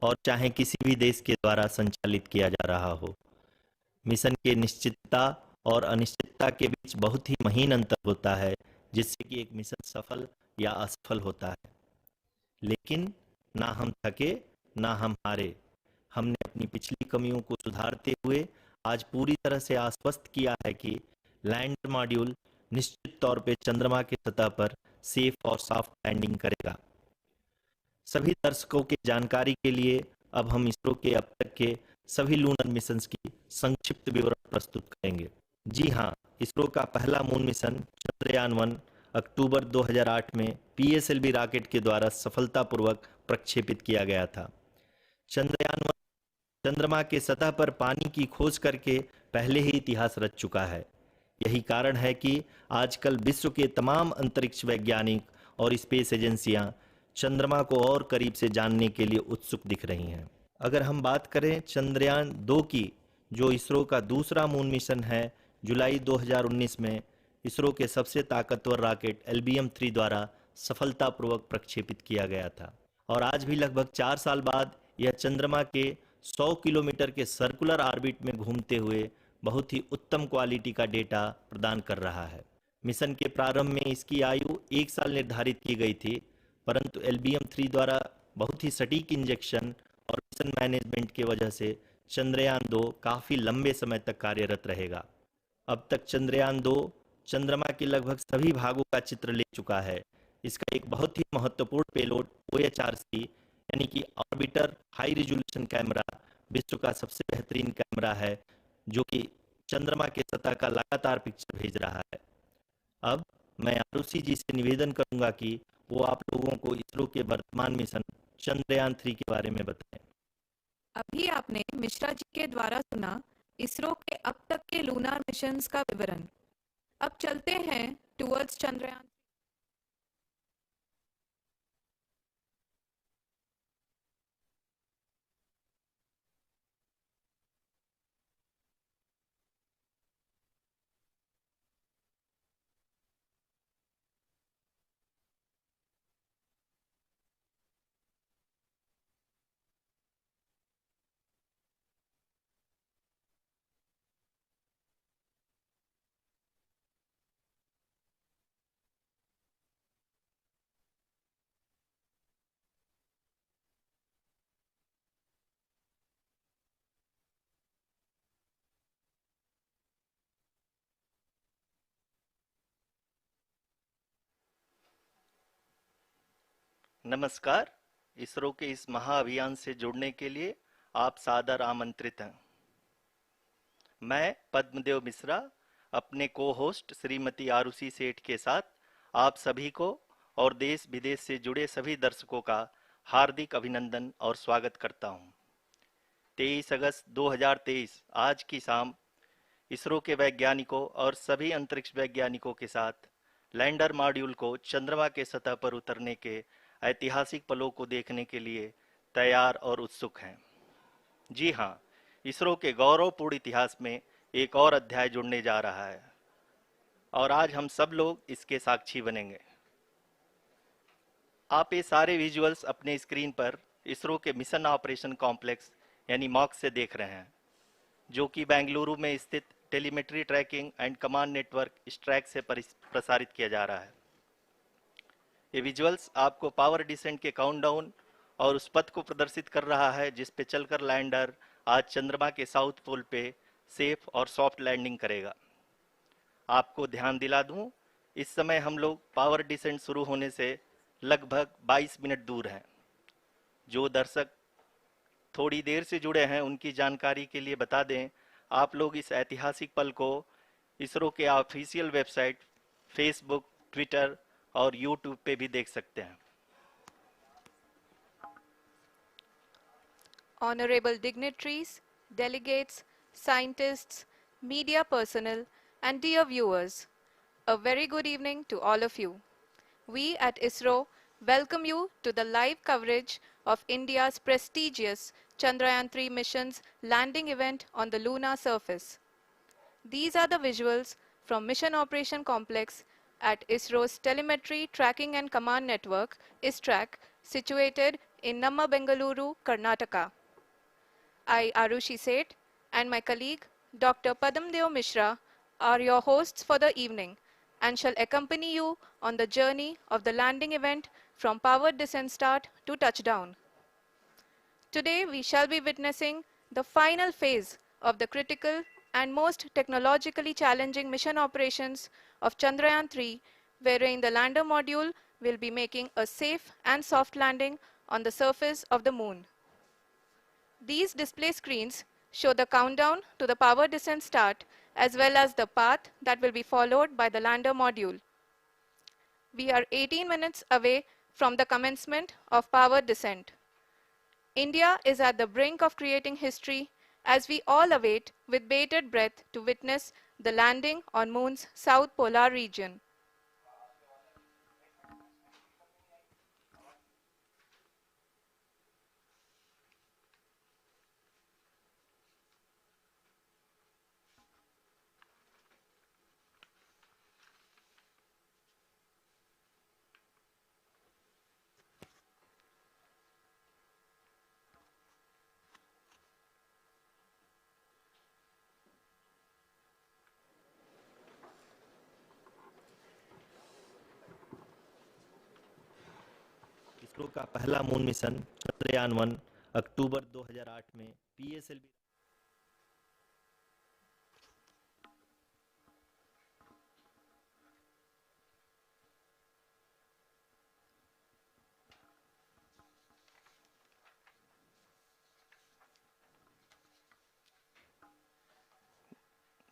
और चाहे किसी भी देश के द्वारा संचालित किया जा रहा हो। मिशन के निश्चितता और अनिश्चितता के बीच बहुत ही महीन अंतर होता है, जिससे कि एक मिशन सफल या असफल होता है। लेकिन ना हम थके, ना हम हारे। हमने अपनी पिछली कमियों को सुधारते हुए आज पूरी तरह से आश्वस्त किया है कि लैंडर मॉड्यूल निश्चित तौर पे चंद्रमा की सतह पर सेफ और सॉफ्ट लैंडिंग करेगा। सभी दर्शकों की जानकारी के लिए अब हम इसरो के अब तक के सभी लूनर मिशंस की संक्षिप्त विवरण प्रस्तुत करेंगे। जी हाँ, इसरो का पहला मून मिशन चंद्रयान-1 अक्टूबर 2008 में पीएसएलवी रॉकेट के द्वारा सफलतापूर्वक प्रक्षेपित किया गया था। चंद्रयान-1 चंद्रमा के सतह पर पानी की खोज करके पहले ही इतिहास रच चुका है। यही कारण है कि आजकल विश्व के तमाम अंतरिक्ष वैज्ञानिक और स्पेस एजेंसियां चंद्रमा को और करीब से जानने के लिए उत्सुक दिख रही हैं। अगर हम बात करें चंद्रयान 2 की, जो इसरो का दूसरा मून मिशन है, जुलाई 2019 में इसरो के सबसे ताकतवर रॉकेट LBM-3 द्वारा सफलतापूर्वक प्रक्षेपित किया गया था और आज भी लगभग 4 साल बाद यह चंद्रमा के 100 किलोमीटर के सर्कुलर ऑर्बिट में घूमते हुए बहुत ही उत्तम क्वालिटी का डेटा प्रदान कर रहा है। मिशन के प्रारंभ में इसकी आयु 1 साल निर्धारित की गई थी, परंतु LBM-3 द्वारा बहुत ही सटीक इंजेक्शन और मिशन मैनेजमेंट की वजह से चंद्रयान 2 काफ़ी लंबे समय तक कार्यरत रहेगा। अब तक चंद्रयान 2 चंद्रमा के लगभग सभी भागों का चित्र ले चुका है। इसका एक बहुत ही महत्वपूर्ण पेलोड OHRC यानी कि ऑर्बिटर हाई रिजोल्यूशन कैमरा विश्व का सबसे बेहतरीन कैमरा है, जो कि चंद्रमा के सतह का लगातार पिक्चर भेज रहा है। अब मैं आरुषि जी से निवेदन करूंगा कि वो आप लोगों को इसरो के वर्तमान मिशन चंद्रयान 3 के बारे में बताएं। अभी आपने मिश्रा जी के द्वारा सुना इसरो के अब तक के लूनार मिशंस का विवरण। अब चलते हैं टुवर्ड्स चंद्रयान। नमस्कार। इसरो के इस महाअभियान से जुड़ने के लिए आप सादर आमंत्रित हैं। मैं पद्मदेव मिश्रा अपने को होस्ट श्रीमती आरुषि सेठ के साथ आप सभी को और देश विदेश से जुड़े सभी दर्शकों का हार्दिक अभिनंदन और स्वागत करता हूं। 23 अगस्त 2023 आज की शाम इसरो के वैज्ञानिकों और सभी अंतरिक्ष वैज्ञानिकों के साथ लैंडर मॉड्यूल को चंद्रमा के सतह पर उतरने के ऐतिहासिक पलों को देखने के लिए तैयार और उत्सुक हैं। जी हाँ, इसरो के गौरवपूर्ण इतिहास में एक और अध्याय जुड़ने जा रहा है और आज हम सब लोग इसके साक्षी बनेंगे। आप ये सारे विजुअल्स अपने स्क्रीन पर इसरो के मिशन ऑपरेशन कॉम्प्लेक्स यानी मॉक्स से देख रहे हैं, जो कि बेंगलुरु में स्थित telemetry tracking and command network ISTRAC से प्रसारित किया जा रहा है। ये विजुअल्स आपको पावर डिसेंट के काउंटडाउन और उस पथ को प्रदर्शित कर रहा है जिस पे चलकर लैंडर आज चंद्रमा के साउथ पोल पे सेफ और सॉफ्ट लैंडिंग करेगा। आपको ध्यान दिला दूं, इस समय हम लोग पावर डिसेंट शुरू होने से लगभग 22 मिनट दूर हैं। जो दर्शक थोड़ी देर से जुड़े हैं उनकी जानकारी के लिए बता दें, आप लोग इस ऐतिहासिक पल को इसरो के ऑफिशियल वेबसाइट, फेसबुक, ट्विटर और यूट्यूब पे भी देख सकते हैं। Honorable dignitaries, delegates, scientists, media personnel, and dear viewers, a very good evening to all of you. We at ISRO welcome you to the live coverage of India's prestigious Chandrayaan-3 mission's landing event on the lunar surface. These are the visuals from Mission Operation Complex at ISRO's Telemetry Tracking and Command Network, ISTRAC, situated in Namma Bengaluru, Karnataka. I, Arushi Seth, and my colleague, Dr. Padamdeo Mishra, are your hosts for the evening and shall accompany you on the journey of the landing event from powered descent start to touchdown. Today, we shall be witnessing the final phase of the critical and most technologically challenging mission operations of Chandrayaan-3, wherein the lander module will be making a safe and soft landing on the surface of the moon. These display screens show the countdown to the power descent start as well as the path that will be followed by the lander module. We are 18 minutes away from the commencement of power descent. India is at the brink of creating history as we all await with bated breath to witness the landing on Moon's south polar region. ISRO का पहला moon mission Chandrayaan one अक्टूबर 2008 में PSLV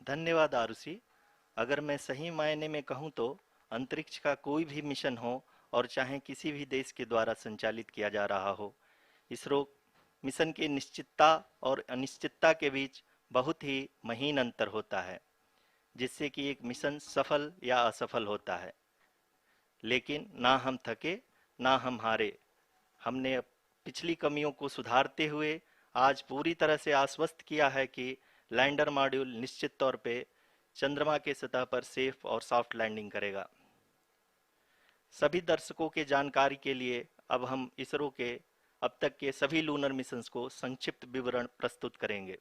धन्यवाद आरुषि। अगर मैं सही मायने में कहूं तो अंतरिक्ष का कोई भी मिशन हो और चाहे किसी भी देश के द्वारा संचालित किया जा रहा हो, इसरो मिशन की निश्चितता और अनिश्चितता के बीच बहुत ही महीन अंतर होता है, जिससे कि एक मिशन सफल या असफल होता है। लेकिन ना हम थके ना हम हारे। हमने पिछली कमियों को सुधारते हुए आज पूरी तरह से आश्वस्त किया है कि लैंडर मॉड्यूल निश्चित तौर पे चंद्रमा के सतह पर सेफ और सॉफ्ट लैंडिंग करेगा। सभी दर्शकों के जानकारी के लिए अब हम इसरो के अब तक के सभी लूनर मिशंस को संक्षिप्त विवरण प्रस्तुत करेंगे।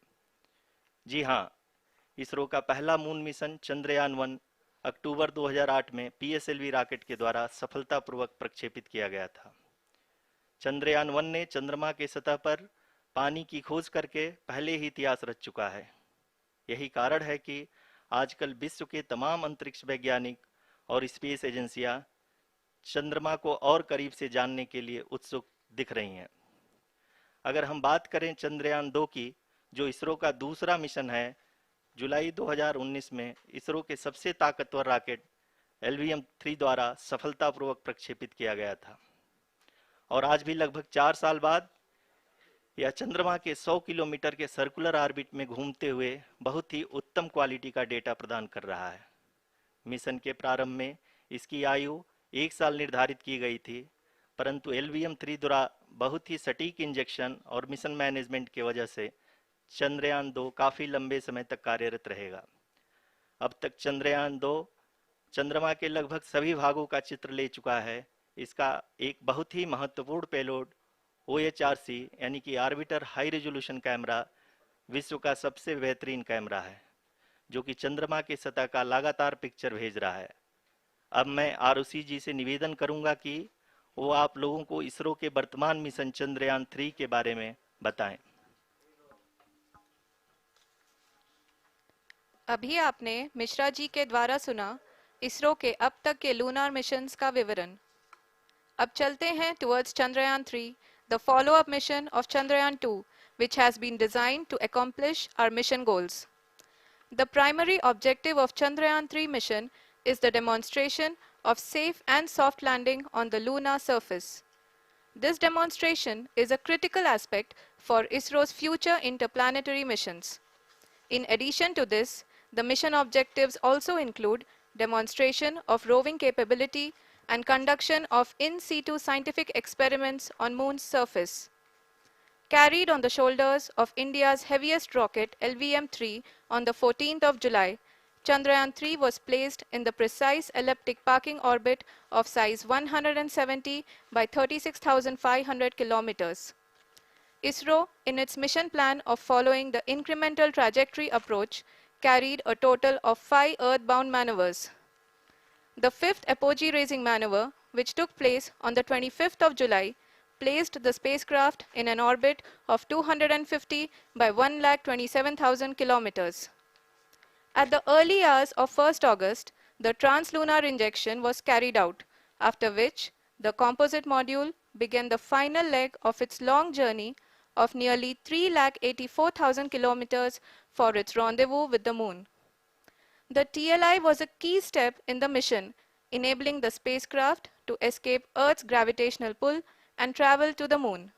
जी हाँ, इसरो का पहला मून मिशन चंद्रयान-1 अक्टूबर 2008 में पीएसएलवी रॉकेट के द्वारा सफलतापूर्वक प्रक्षेपित किया गया था। चंद्रयान-1 ने चंद्रमा के सतह पर पानी की खोज करके पहले ही इतिहास रच चुका है। यही कारण है कि आजकल विश्व के तमाम अंतरिक्ष वैज्ञानिक और स्पेस एजेंसियां चंद्रमा को और करीब से जानने के लिए उत्सुक दिख रही हैं। अगर हम बात करें चंद्रयान-2 की, जो इसरो का दूसरा मिशन है, जुलाई 2019 में इसरो के सबसे ताकतवर रॉकेट LVM-3 द्वारा सफलतापूर्वक प्रक्षेपित किया गया था और आज भी लगभग 4 साल बाद यह चंद्रमा के 100 किलोमीटर के सर्कुलर ऑर्बिट में घूमते हुए बहुत ही उत्तम क्वालिटी का डेटा प्रदान कर रहा है। मिशन के प्रारंभ में इसकी आयु 1 साल निर्धारित की गई थी, परंतु LVM-3 द्वारा बहुत ही सटीक इंजेक्शन और मिशन मैनेजमेंट की वजह से चंद्रयान-2 काफ़ी लंबे समय तक कार्यरत रहेगा। अब तक चंद्रयान-2 चंद्रमा के लगभग सभी भागों का चित्र ले चुका है। इसका एक बहुत ही महत्वपूर्ण पेलोड OHRC यानी कि ऑर्बिटर हाई रेजोल्यूशन कैमरा विश्व का सबसे बेहतरीन कैमरा है, जो कि चंद्रमा के सतह का लगातार पिक्चर भेज रहा है। अब मैं आरुषि जी से निवेदन करूंगा कि वो आप लोगों को इसरो के वर्तमान मिशन चंद्रयान-3 के बारे में बताएं। अभी आपने मिश्रा जी के द्वारा सुना इसरो के अब तक के लूनार मिशंस का विवरण। अब चलते हैं towards Chandrayaan-3, the follow-up mission of Chandrayaan-2, which has been designed to accomplish our mission goals. The primary objective of Chandrayaan-3 mission is the demonstration of safe and soft landing on the lunar surface. This demonstration is a critical aspect for ISRO's future interplanetary missions. In addition to this, the mission objectives also include demonstration of roving capability and conduction of in situ scientific experiments on Moon's surface. Carried on the shoulders of India's heaviest rocket LVM-3 on the 14th of July, Chandrayaan-3 was placed in the precise elliptic parking orbit of size 170 by 36,500 kilometers. ISRO, in its mission plan of following the incremental trajectory approach, carried a total of 5 earthbound maneuvers. The fifth apogee raising maneuver, which took place on the 25th of July, placed the spacecraft in an orbit of 250 by 1,27,000 kilometers. At the early hours of 1st August, the translunar injection was carried out, after which the composite module began the final leg of its long journey of nearly 3,84,000 kilometers for its rendezvous with the Moon. The TLI was a key step in the mission, enabling the spacecraft to escape Earth's gravitational pull and travel to the Moon.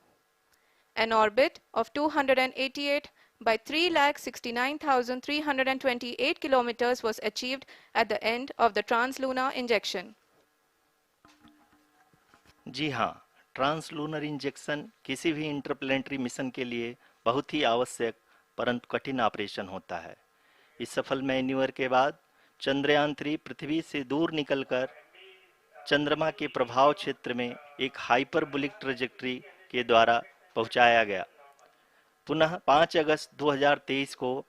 An orbit of 288 by 3,69,328 kilometers was achieved at the end of the translunar injection. जी हाँ, translunar injection किसी भी interplanetary mission के लिए बहुत ही आवश्यक परंतु कठिन operation होता है। इस सफल मैन्यूवर के बाद चंद्रयान-3 पृथ्वी से दूर निकलकर चंद्रमा के प्रभाव क्षेत्र में एक हाइपरबोलिक ट्रेजेक्टरी के द्वारा पहुंचाया गया। पुनः 5 अगस्त 2023 को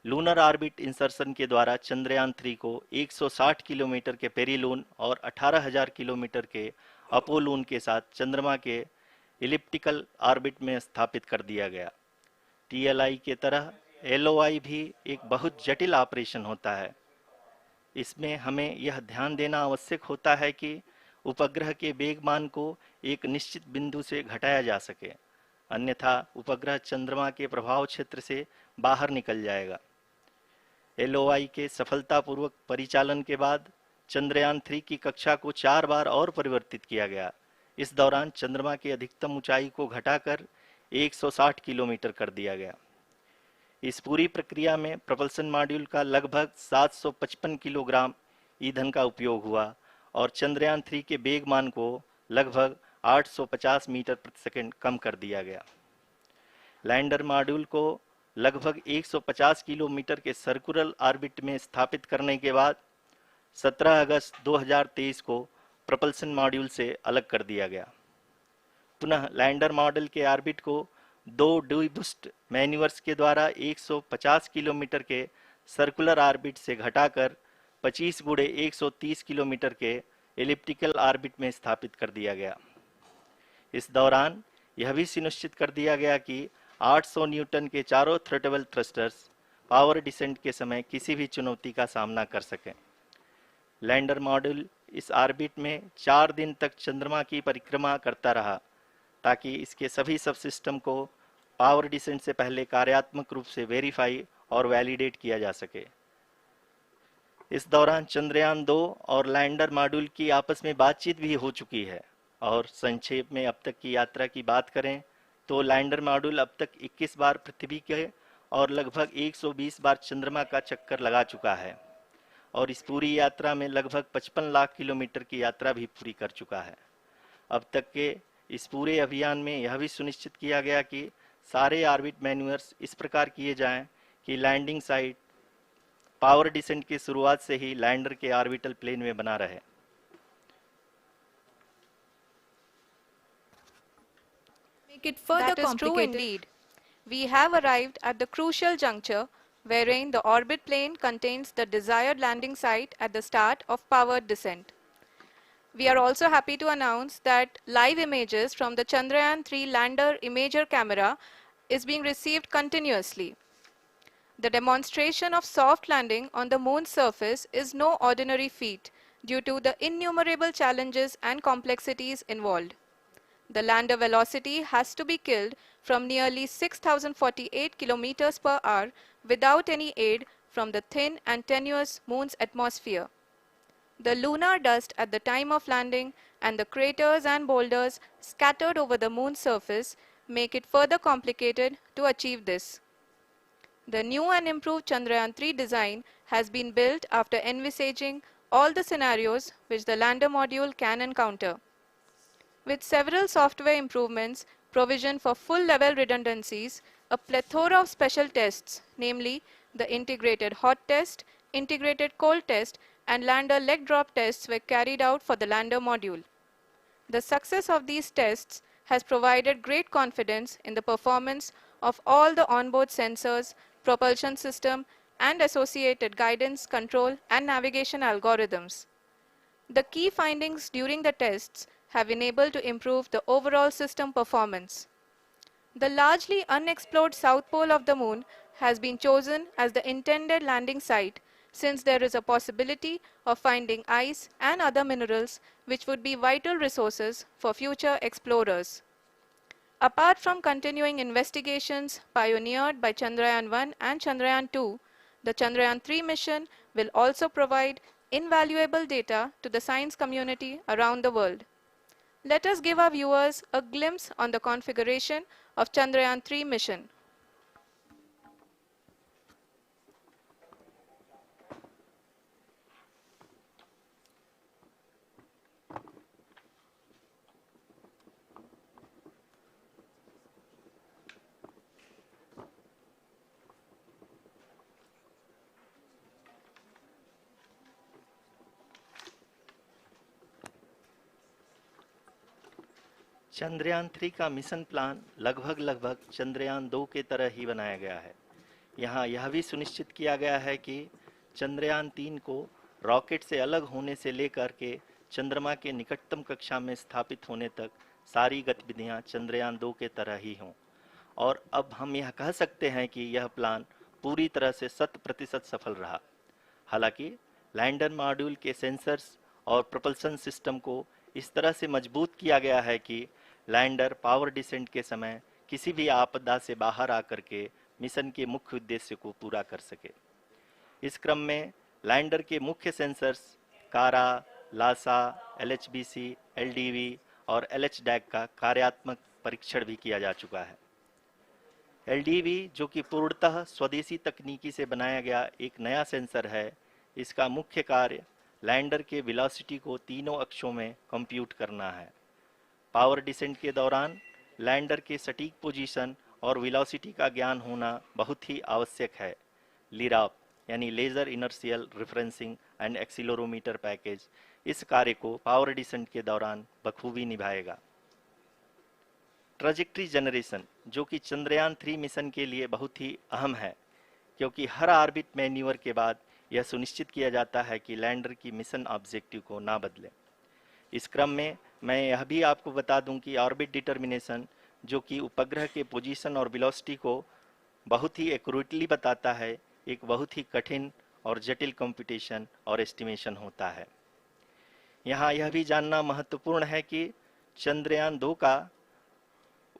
लूनर ऑर्बिट इंसर्शन के द्वारा चंद्रयान-3 को 160 किलोमीटर के पेरीलून और 18,000 किलोमीटर के अपोलून के साथ चंद्रमा के इलिप्टिकल ऑर्बिट में स्थापित कर दिया गया। टीएलआई के तरह एलओआई भी एक बहुत जटिल ऑपरेशन होता है। इसमें हमें यह ध्यान देना आवश्यक होता है कि उपग्रह के वेगमान को एक निश्चित बिंदु से घटाया जा सके, अन्यथा उपग्रह चंद्रमा के प्रभाव क्षेत्र से बाहर निकल जाएगा। एलओआई के सफलतापूर्वक परिचालन के बाद चंद्रयान-3 की कक्षा को 4 बार और परिवर्तित किया गया। इस दौरान चंद्रमा की अधिकतम ऊंचाई को घटाकर 160 किलोमीटर कर दिया गया। इस पूरी प्रक्रिया में प्रपल्सन मॉड्यूल का लगभग 755 किलोग्राम ईंधन का उपयोग हुआ और चंद्रयान-3 के वेगमान को लगभग 850 मीटर प्रति सेकंड कम कर दिया गया। लैंडर मॉड्यूल को लगभग 150 किलोमीटर के सर्कुलर ऑर्बिट में स्थापित करने के बाद 17 अगस्त 2023 को प्रपल्सन मॉड्यूल से अलग कर दिया गया। पुनः लैंडर मॉडल के ऑर्बिट को 2 डीबूस्ट मैन्यूवर्स के द्वारा 150 किलोमीटर के सर्कुलर ऑर्बिट से घटाकर 25 गुणे 130 किलोमीटर के एलिप्टिकल ऑर्बिट में स्थापित कर दिया गया। इस दौरान यह भी सुनिश्चित कर दिया गया कि 800 न्यूटन के चारों थ्रोटेबल थ्रस्टर्स पावर डिसेंट के समय किसी भी चुनौती का सामना कर सकें। लैंडर मॉड्यूल इस ऑर्बिट में 4 दिन तक चंद्रमा की परिक्रमा करता रहा ताकि इसके सभी सबसिस्टम को पावर डिसेंट से पहले कार्यात्मक रूप से वेरीफाई और वैलिडेट किया जा सके। इस दौरान चंद्रयान-2 और लैंडर मॉड्यूल की आपस में बातचीत भी हो चुकी है। और संक्षेप में अब तक की यात्रा की बात करें तो लैंडर मॉड्यूल अब तक 21 बार पृथ्वी के और लगभग 120 बार चंद्रमा का चक्कर लगा चुका है और इस पूरी यात्रा में लगभग 55 लाख किलोमीटर की यात्रा भी पूरी कर चुका है। अब तक के इस पूरे अभियान में यह भी सुनिश्चित किया गया कि सारे ऑर्बिट मैन्यूवर्स इस प्रकार किए जाएं कि लैंडिंग साइट पावर डिसेंट की शुरुआत से ही लैंडर के ऑर्बिटल प्लेन में बना रहे। Make it further that is true indeed. We have arrived at the crucial juncture wherein the orbit plane contains the desired landing site at the start of powered descent. We are also happy to announce that live images from the Chandrayaan-3 lander imager camera is being received continuously. The demonstration of soft landing on the moon's surface is no ordinary feat due to the innumerable challenges and complexities involved. The lander velocity has to be killed from nearly 6,048 kilometers per hour without any aid from the thin and tenuous moon's atmosphere. The lunar dust at the time of landing and the craters and boulders scattered over the moon's surface make it further complicated to achieve this. The new and improved Chandrayaan-3 design has been built after envisaging all the scenarios which the lander module can encounter. With several software improvements, provision for full-level redundancies, a plethora of special tests, namely the integrated hot test, integrated cold test, and lander leg drop tests were carried out for the lander module. The success of these tests has provided great confidence in the performance of all the onboard sensors, propulsion system, and associated guidance, control, and navigation algorithms. The key findings during the tests have enabled to improve the overall system performance. The largely unexplored south pole of the moon has been chosen as the intended landing site since there is a possibility of finding ice and other minerals which would be vital resources for future explorers. Apart from continuing investigations pioneered by Chandrayaan-1 and Chandrayaan-2, the Chandrayaan-3 mission will also provide invaluable data to the science community around the world. Let us give our viewers a glimpse on the configuration of Chandrayaan-3 mission. Chandrayaan 3 का mission plan लगभग चंद्रयान 2 के तरह ही बनाया गया है। यहाँ यह भी सुनिश्चित किया गया है कि चंद्रयान 3 को रॉकेट से अलग होने से लेकर के चंद्रमा के निकटतम कक्षा में स्थापित होने तक सारी गतिविधियां चंद्रयान 2 के तरह ही हों। और अब हम यह कह सकते हैं कि यह प्लान पूरी तरह से 100% सफल रहा। हालांकि लैंडर मॉड्यूल के सेंसर्स और प्रोपल्शन सिस्टम को इस तरह से मजबूत किया गया है कि लैंडर पावर डिसेंट के समय किसी भी आपदा से बाहर आकर के मिशन के मुख्य उद्देश्य को पूरा कर सके। इस क्रम में लैंडर के मुख्य सेंसर्स कारा, लासा, एलएचबीसी, एलडीवी और एलएचडैक का कार्यात्मक परीक्षण भी किया जा चुका है। एलडीवी, जो कि पूर्णतः स्वदेशी तकनीकी से बनाया गया एक नया सेंसर है, इसका मुख्य कार्य लैंडर के वेलोसिटी को तीनों अक्षों में कंप्यूट करना है। पावर डिसेंट के दौरान लैंडर के सटीक पोजीशन और वेलोसिटी का ज्ञान होना बहुत ही आवश्यक है। लिराप यानी laser inertial referencing and accelerometer package इस कार्य को पावर डिसेंट के दौरान बखूबी निभाएगा। ट्रैजेक्टरी जनरेशन, जो कि चंद्रयान 3 मिशन के लिए बहुत ही अहम है, क्योंकि हर ऑर्बिट मैन्यूवर के बाद यह सुनिश्चित किया जाता है कि लैंडर की मिशन ऑब्जेक्टिव को ना बदले। इस क्रम में मैं यह भी आपको बता दूं कि ऑर्बिट डिटर्मिनेशन, जो कि उपग्रह के पोजीशन और वेलोसिटी को बहुत ही एक्यूरेटली बताता है, एक बहुत ही कठिन और जटिल कंप्यूटेशन और एस्टिमेशन होता है। यहाँ यह भी जानना महत्वपूर्ण है कि चंद्रयान 2 का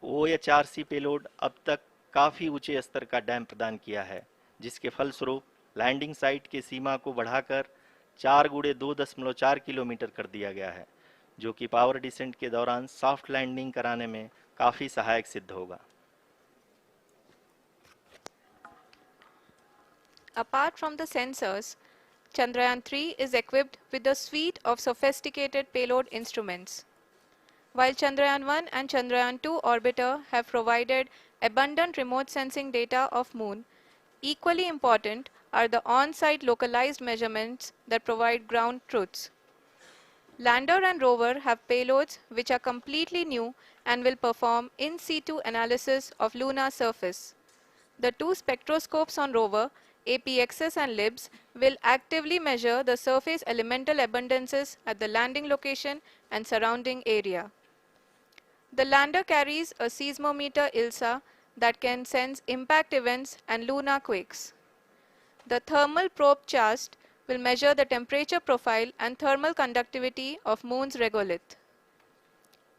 OHRC पेलोड अब तक काफ़ी ऊंचे स्तर का डैम प्रदान किया है, जिसके फलस्वरूप लैंडिंग साइट की सीमा को बढ़ाकर 4x2.4 किलोमीटर कर दिया गया है, जो कि पावर डिसेंट के दौरान सॉफ्ट लैंडिंग कराने में काफ़ी सहायक सिद्ध होगा। Apart from the sensors, Chandrayaan-3 is equipped with a suite of sophisticated payload instruments. While Chandrayaan-1 and Chandrayaan-2 orbiter have provided abundant remote sensing data of Moon, equally important are the on-site localized measurements that provide ground truths. Lander and rover have payloads which are completely new and will perform in situ analysis of lunar surface. The two spectroscopes on rover, APXS and LIBS, will actively measure the surface elemental abundances at the landing location and surrounding area. The lander carries a seismometer ILSA that can sense impact events and lunar quakes. The thermal probe CHAST will measure the temperature profile and thermal conductivity of Moon's regolith.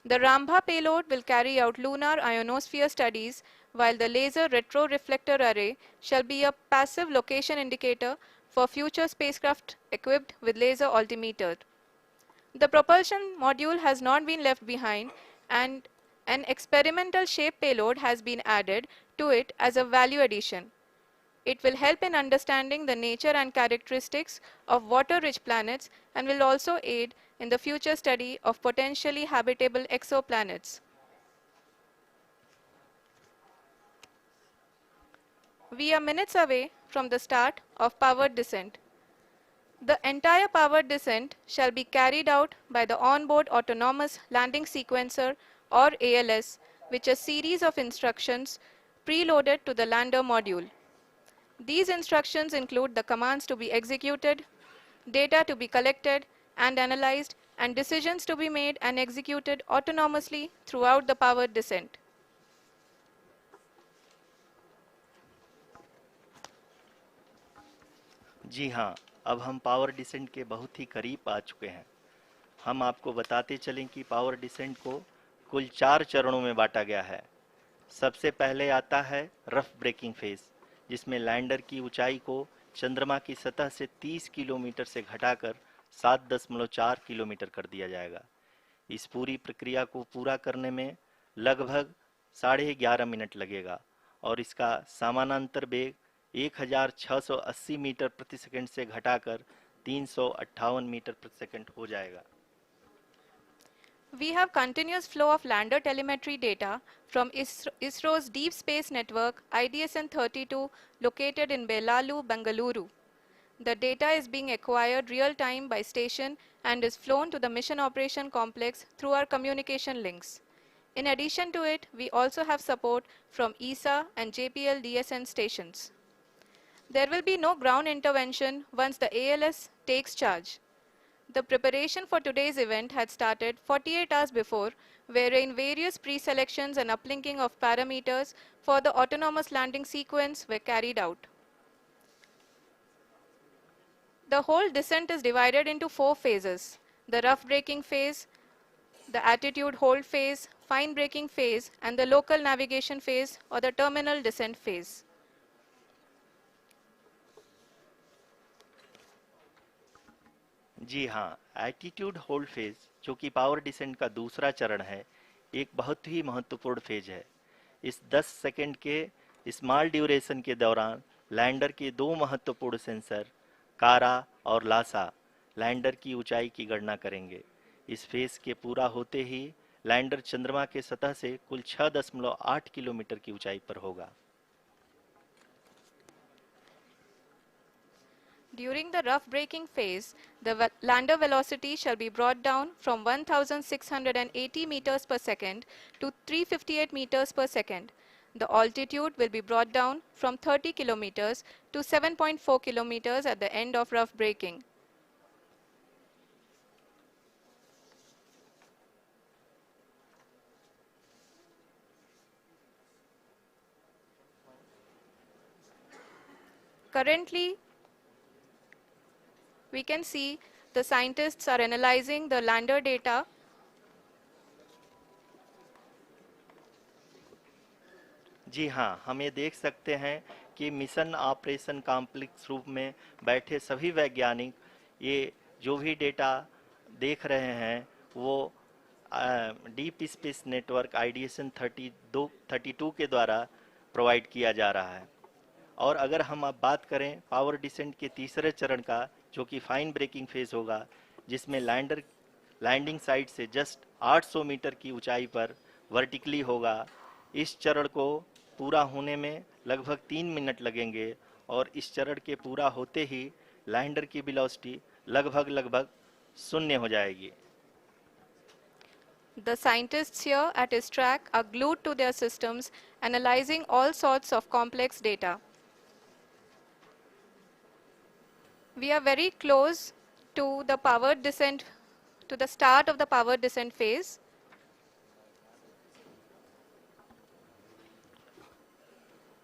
The Rambha payload will carry out lunar ionosphere studies, while the laser retroreflector array shall be a passive location indicator for future spacecraft equipped with laser altimeter. The propulsion module has not been left behind, and an experimental shape payload has been added to it as a value addition. It will help in understanding the nature and characteristics of water-rich planets and will also aid in the future study of potentially habitable exoplanets. We are minutes away from the start of powered descent. The entire powered descent shall be carried out by the onboard autonomous landing sequencer or ALS, which is a series of instructions preloaded to the lander module. These instructions include the commands to be executed, data to be collected and analyzed, and decisions to be made and executed autonomously throughout the powered descent. जी हाँ, अब हम power descent के बहुत ही करीब आ चुके हैं। हम आपको बताते चलें कि पावर डिसेंट को कुल 4 चरणों में बांटा गया है। सबसे पहले आता है रफ ब्रेकिंग फेज, जिसमें लैंडर की ऊंचाई को चंद्रमा की सतह से 30 किलोमीटर से घटाकर 7.4 किलोमीटर कर दिया जाएगा। इस पूरी प्रक्रिया को पूरा करने में लगभग 11.5 मिनट लगेगा और इसका समानांतर वेग 1680 मीटर प्रति सेकंड से घटाकर 358 मीटर प्रति सेकंड हो जाएगा। We have continuous flow of lander telemetry data from ISRO's Deep Space Network IDSN-32 located in Belalu, Bengaluru. The data is being acquired real time by station and is flown to the Mission Operation Complex through our communication links. In addition to it, we also have support from ESA and JPL DSN stations. There will be no ground intervention once the ALS takes charge. The preparation for today's event had started 48 hours before, wherein various pre-selections and uplinking of parameters for the autonomous landing sequence were carried out. The whole descent is divided into 4 phases: the rough braking phase, the attitude hold phase, fine braking phase, and the local navigation phase or the terminal descent phase. जी हाँ, attitude hold phase, जो कि power descent का दूसरा चरण है, एक बहुत ही महत्वपूर्ण फेज है। इस 10 सेकंड के स्मॉल ड्यूरेशन के दौरान लैंडर के 2 महत्वपूर्ण सेंसर कारा और लासा लैंडर की ऊंचाई की गणना करेंगे। इस फेज के पूरा होते ही लैंडर चंद्रमा के सतह से कुल 6.8 किलोमीटर की ऊंचाई पर होगा। During the rough braking phase, the lander velocity shall be brought down from 1680 meters per second to 358 meters per second. The altitude will be brought down from 30 kilometers to 7.4 kilometers at the end of rough braking. Currently, we can see the scientists are analyzing the lander data. जी हाँ, हम ये देख सकते हैं कि mission operation complex रूप में बैठे सभी वैज्ञानिक ये जो भी डेटा देख रहे हैं वो डीप स्पेस नेटवर्क IDSN 32 के द्वारा प्रोवाइड किया जा रहा है। और अगर हम अब बात करें पावर डिसेंट के तीसरे चरण का, जो कि फाइन ब्रेकिंग फेज होगा, जिसमें लैंडर लैंडिंग साइट से जस्ट 800 मीटर की ऊंचाई पर वर्टिकली होगा। इस चरण को पूरा होने में लगभग 3 मिनट लगेंगे और इस चरण के पूरा होते ही लैंडर की वेलोसिटी लगभग शून्य हो जाएगी। The scientists here at ISTRAC are glued to their systems, analyzing all sorts of complex data. We are very close to the powered descent, to the start of the powered descent phase.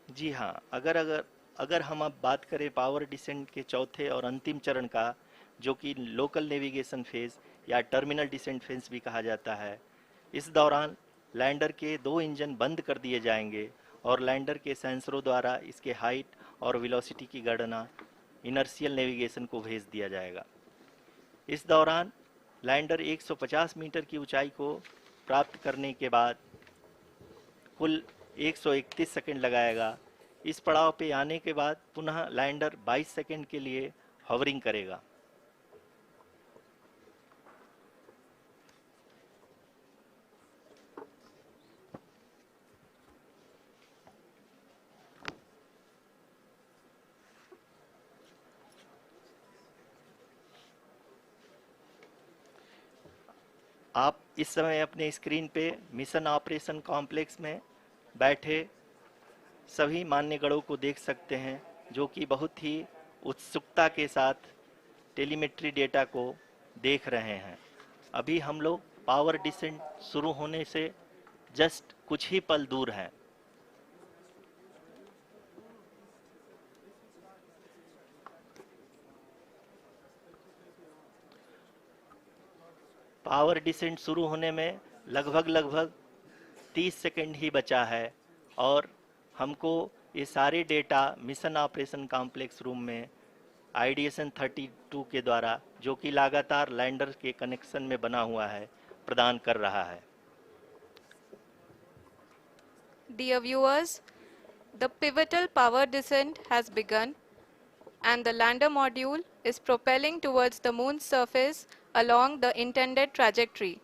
जी हाँ, अगर हम अब बात करें power descent के चौथे और अंतिम चरण का, जो कि लोकल नेविगेशन फेज या टर्मिनल डिसेंट फेज भी कहा जाता है, इस दौरान लैंडर के 2 इंजन बंद कर दिए जाएंगे और लैंडर के सेंसरों द्वारा इसके हाइट और वेलोसिटी की गणना इनर्शियल नेविगेशन को भेज दिया जाएगा। इस दौरान लैंडर 150 मीटर की ऊंचाई को प्राप्त करने के बाद कुल 131 सेकंड लगाएगा। इस पड़ाव पे आने के बाद पुनः लैंडर 22 सेकंड के लिए हवरिंग करेगा। आप इस समय अपने स्क्रीन पे मिशन ऑपरेशन कॉम्प्लेक्स में बैठे सभी मान्यगणों को देख सकते हैं, जो कि बहुत ही उत्सुकता के साथ टेलीमेट्री डेटा को देख रहे हैं। अभी हम लोग पावर डिसेंट शुरू होने से जस्ट कुछ ही पल दूर हैं। पावर डिसेंट शुरू होने में लगभग 30 सेकंड ही बचा है और हमको ये सारे data mission operation complex room में आईडीएसएन 32 के द्वारा, जो कि लगातार लैंडर के कनेक्शन में बना हुआ है, प्रदान कर रहा है। Dear viewers, the pivotal power descent has begun and the lander module is propelling towards the moon's surface along the intended trajectory.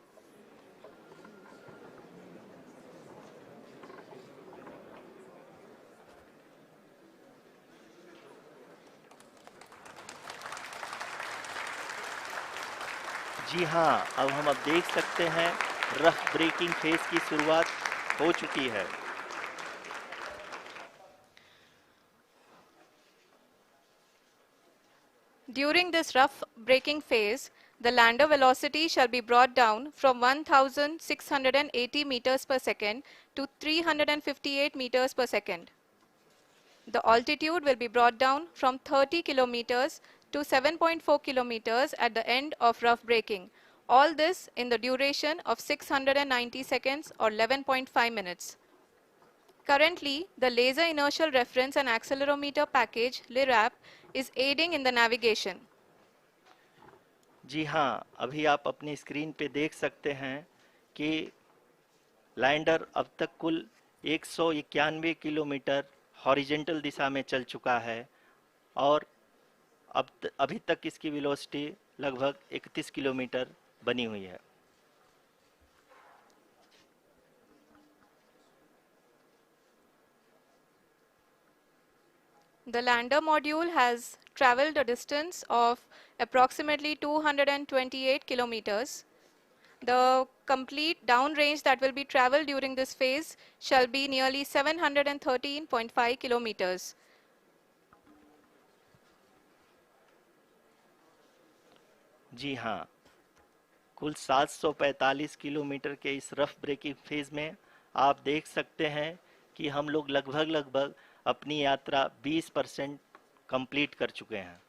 जी हाँ, अब देख सकते हैं रफ ब्रेकिंग फेज की शुरुआत हो चुकी है। During this rough braking phase, the lander velocity shall be brought down from 1680 meters per second to 358 meters per second. The altitude will be brought down from 30 kilometers to 7.4 kilometers at the end of rough braking. All this in the duration of 690 seconds or 11.5 minutes. Currently, the Laser Inertial Reference and Accelerometer package (LIRAP) is aiding in the navigation. जी हाँ, अभी आप अपनी screen पे देख सकते हैं कि lander अब तक कुल 191 किलोमीटर हॉरिजेंटल दिशा में चल चुका है और अभी तक इसकी वेलोसिटी लगभग 31 किलोमीटर बनी हुई है। The lander module has traveled a distance of approximately 228 kilometers. The complete downrange that will be traveled during this phase shall be nearly 713.5 kilometers. जी हाँ, कुल 745 किलोमीटर के इस रफ ब्रेकिंग फेज में आप देख सकते हैं कि हम लोग लगभग अपनी यात्रा 20% कंप्लीट कर चुके हैं।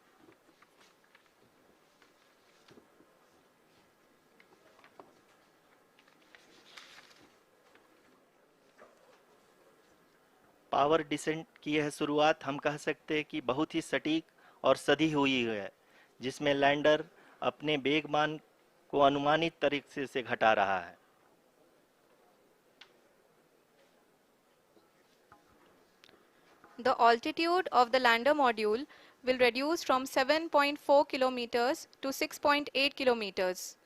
पावर डिसेंट की यह शुरुआत हम कह सकते हैं कि बहुत ही सटीक और सधी हुई है, जिसमें लैंडर अपने वेगमान को अनुमानित तरीके से घटा रहा है। The altitude of the lander module will reduce from 7.4 kilometers to 6.8 kilometers.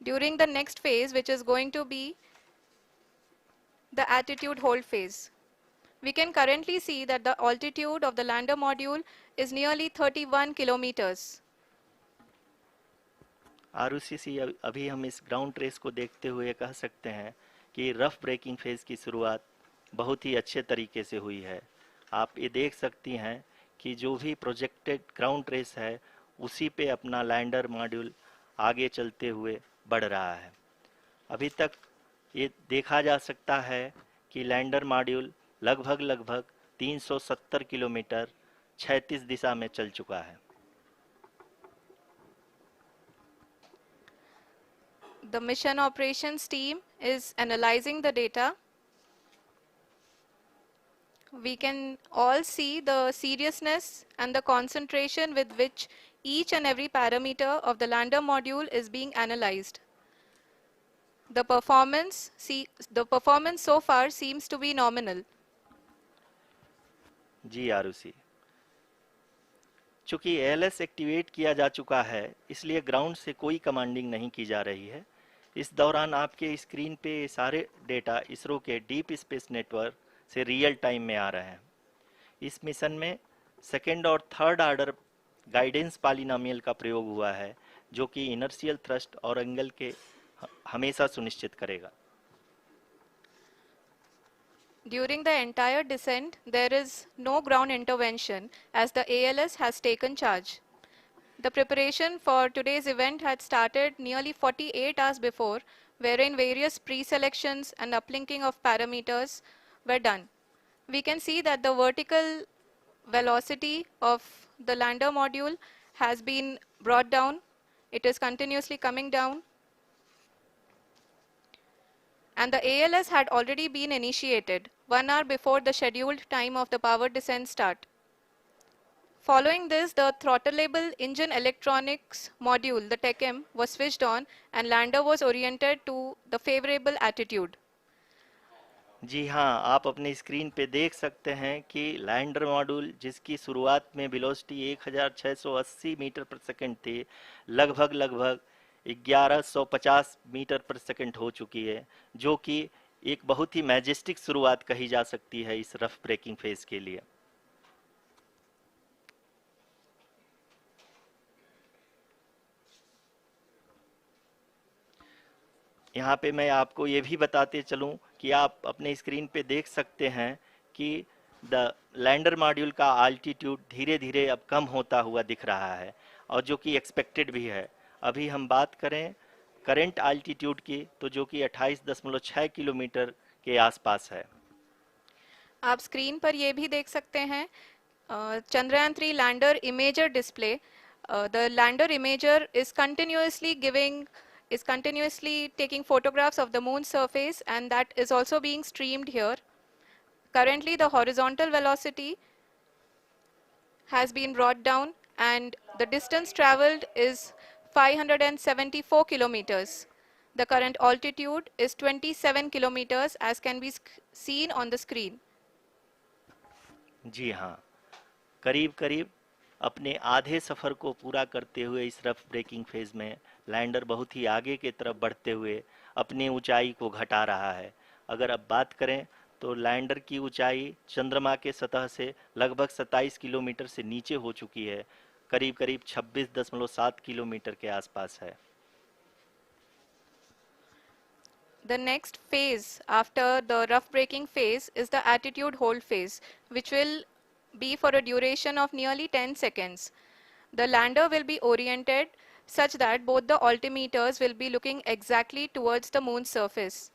During the next phase, which is going to be the attitude hold phase. We can currently see that the altitude of the lander module is nearly 31 kilometers. Arushi, अभी हम इस ground trace को देखते हुए कह सकते हैं कि रफ ब्रेकिंग फेज की शुरुआत बहुत ही अच्छे तरीके से हुई है। आप ये देख सकती हैं कि जो भी प्रोजेक्टेड ग्राउंड ट्रेस है, उसी पे अपना लैंडर मॉड्यूल आगे चलते हुए बढ़ रहा है। अभी तक ये देखा जा सकता है कि लैंडर मॉड्यूल लगभग 370 किलोमीटर क्षैतिज दिशा में चल चुका है। The mission operations team is analyzing the data. We can all see the seriousness and the concentration with which each and every parameter of the lander module is being analyzed. The performance so far seems to be nominal. जी आरुषि, चूंकि ALS activate किया जा चुका है, इसलिए ground से कोई commanding नहीं की जा रही है। इस दौरान आपके स्क्रीन पे सारे डेटा इसरो के डीप स्पेस नेटवर्क से रियल टाइम में आ रहे हैं। इस मिशन में सेकेंड और थर्ड ऑर्डर गाइडेंस पॉलिनोमियल का प्रयोग हुआ है, जो कि इनर्शियल थ्रस्ट और एंगल के हमेशा सुनिश्चित करेगा। During the entire descent, there is no ground intervention as the ALS has taken charge. The preparation for today's event had started nearly 48 hours before, wherein various pre-selections and uplinking of parameters were done. We can see that the vertical velocity of the lander module has been brought down. It is continuously coming down. And the ALS had already been initiated 1 hour before the scheduled time of the power descent start. Following this, the throttleable engine electronics module, the TECM, was switched on and lander was oriented to the favorable attitude. जी हाँ, आप अपने screen पे देख सकते हैं कि lander module जिसकी शुरुआत में वेलोसिटी 1680 मीटर पर सेकंड थी, लगभग 1150 मीटर पर सेकंड हो चुकी है, जो कि एक बहुत ही मैजेस्टिक शुरुआत कही जा सकती है इस रफ ब्रेकिंग फेज के लिए। यहाँ पे मैं आपको ये भी बताते चलूँ कि आप अपने स्क्रीन पे देख सकते हैं कि द लैंडर मॉड्यूल का आल्टीट्यूड धीरे धीरे अब कम होता हुआ दिख रहा है, और जो कि एक्सपेक्टेड भी है। अभी हम बात करें करंट आल्टीट्यूड की, तो जो कि 28.6 किलोमीटर के आसपास है। आप स्क्रीन पर ये भी देख सकते हैं Chandrayaan 3 lander imager display. The lander imager is continuously taking photographs of the moon's surface, and that is also being streamed here. Currently, the horizontal velocity has been brought down and the distance traveled is 574 kilometers. The current altitude is 27 kilometers as can be seen on the screen. जी हाँ, करीब करीब अपने आधे सफ़र को पूरा करते हुए इस रफ ब्रेकिंग फेज में लैंडर बहुत ही आगे की तरफ बढ़ते हुए अपनी ऊंचाई को घटा रहा है। अगर अब बात करें तो लैंडर की ऊंचाई चंद्रमा के सतह से लगभग 27 किलोमीटर से नीचे हो चुकी है, करीब करीब 26.7 किलोमीटर के आसपास है। The next phase after the rough braking phase is the attitude hold phase, which will be for a duration of nearly 10 seconds. The lander will be oriented such that both the altimeters will be looking exactly towards the moon's surface.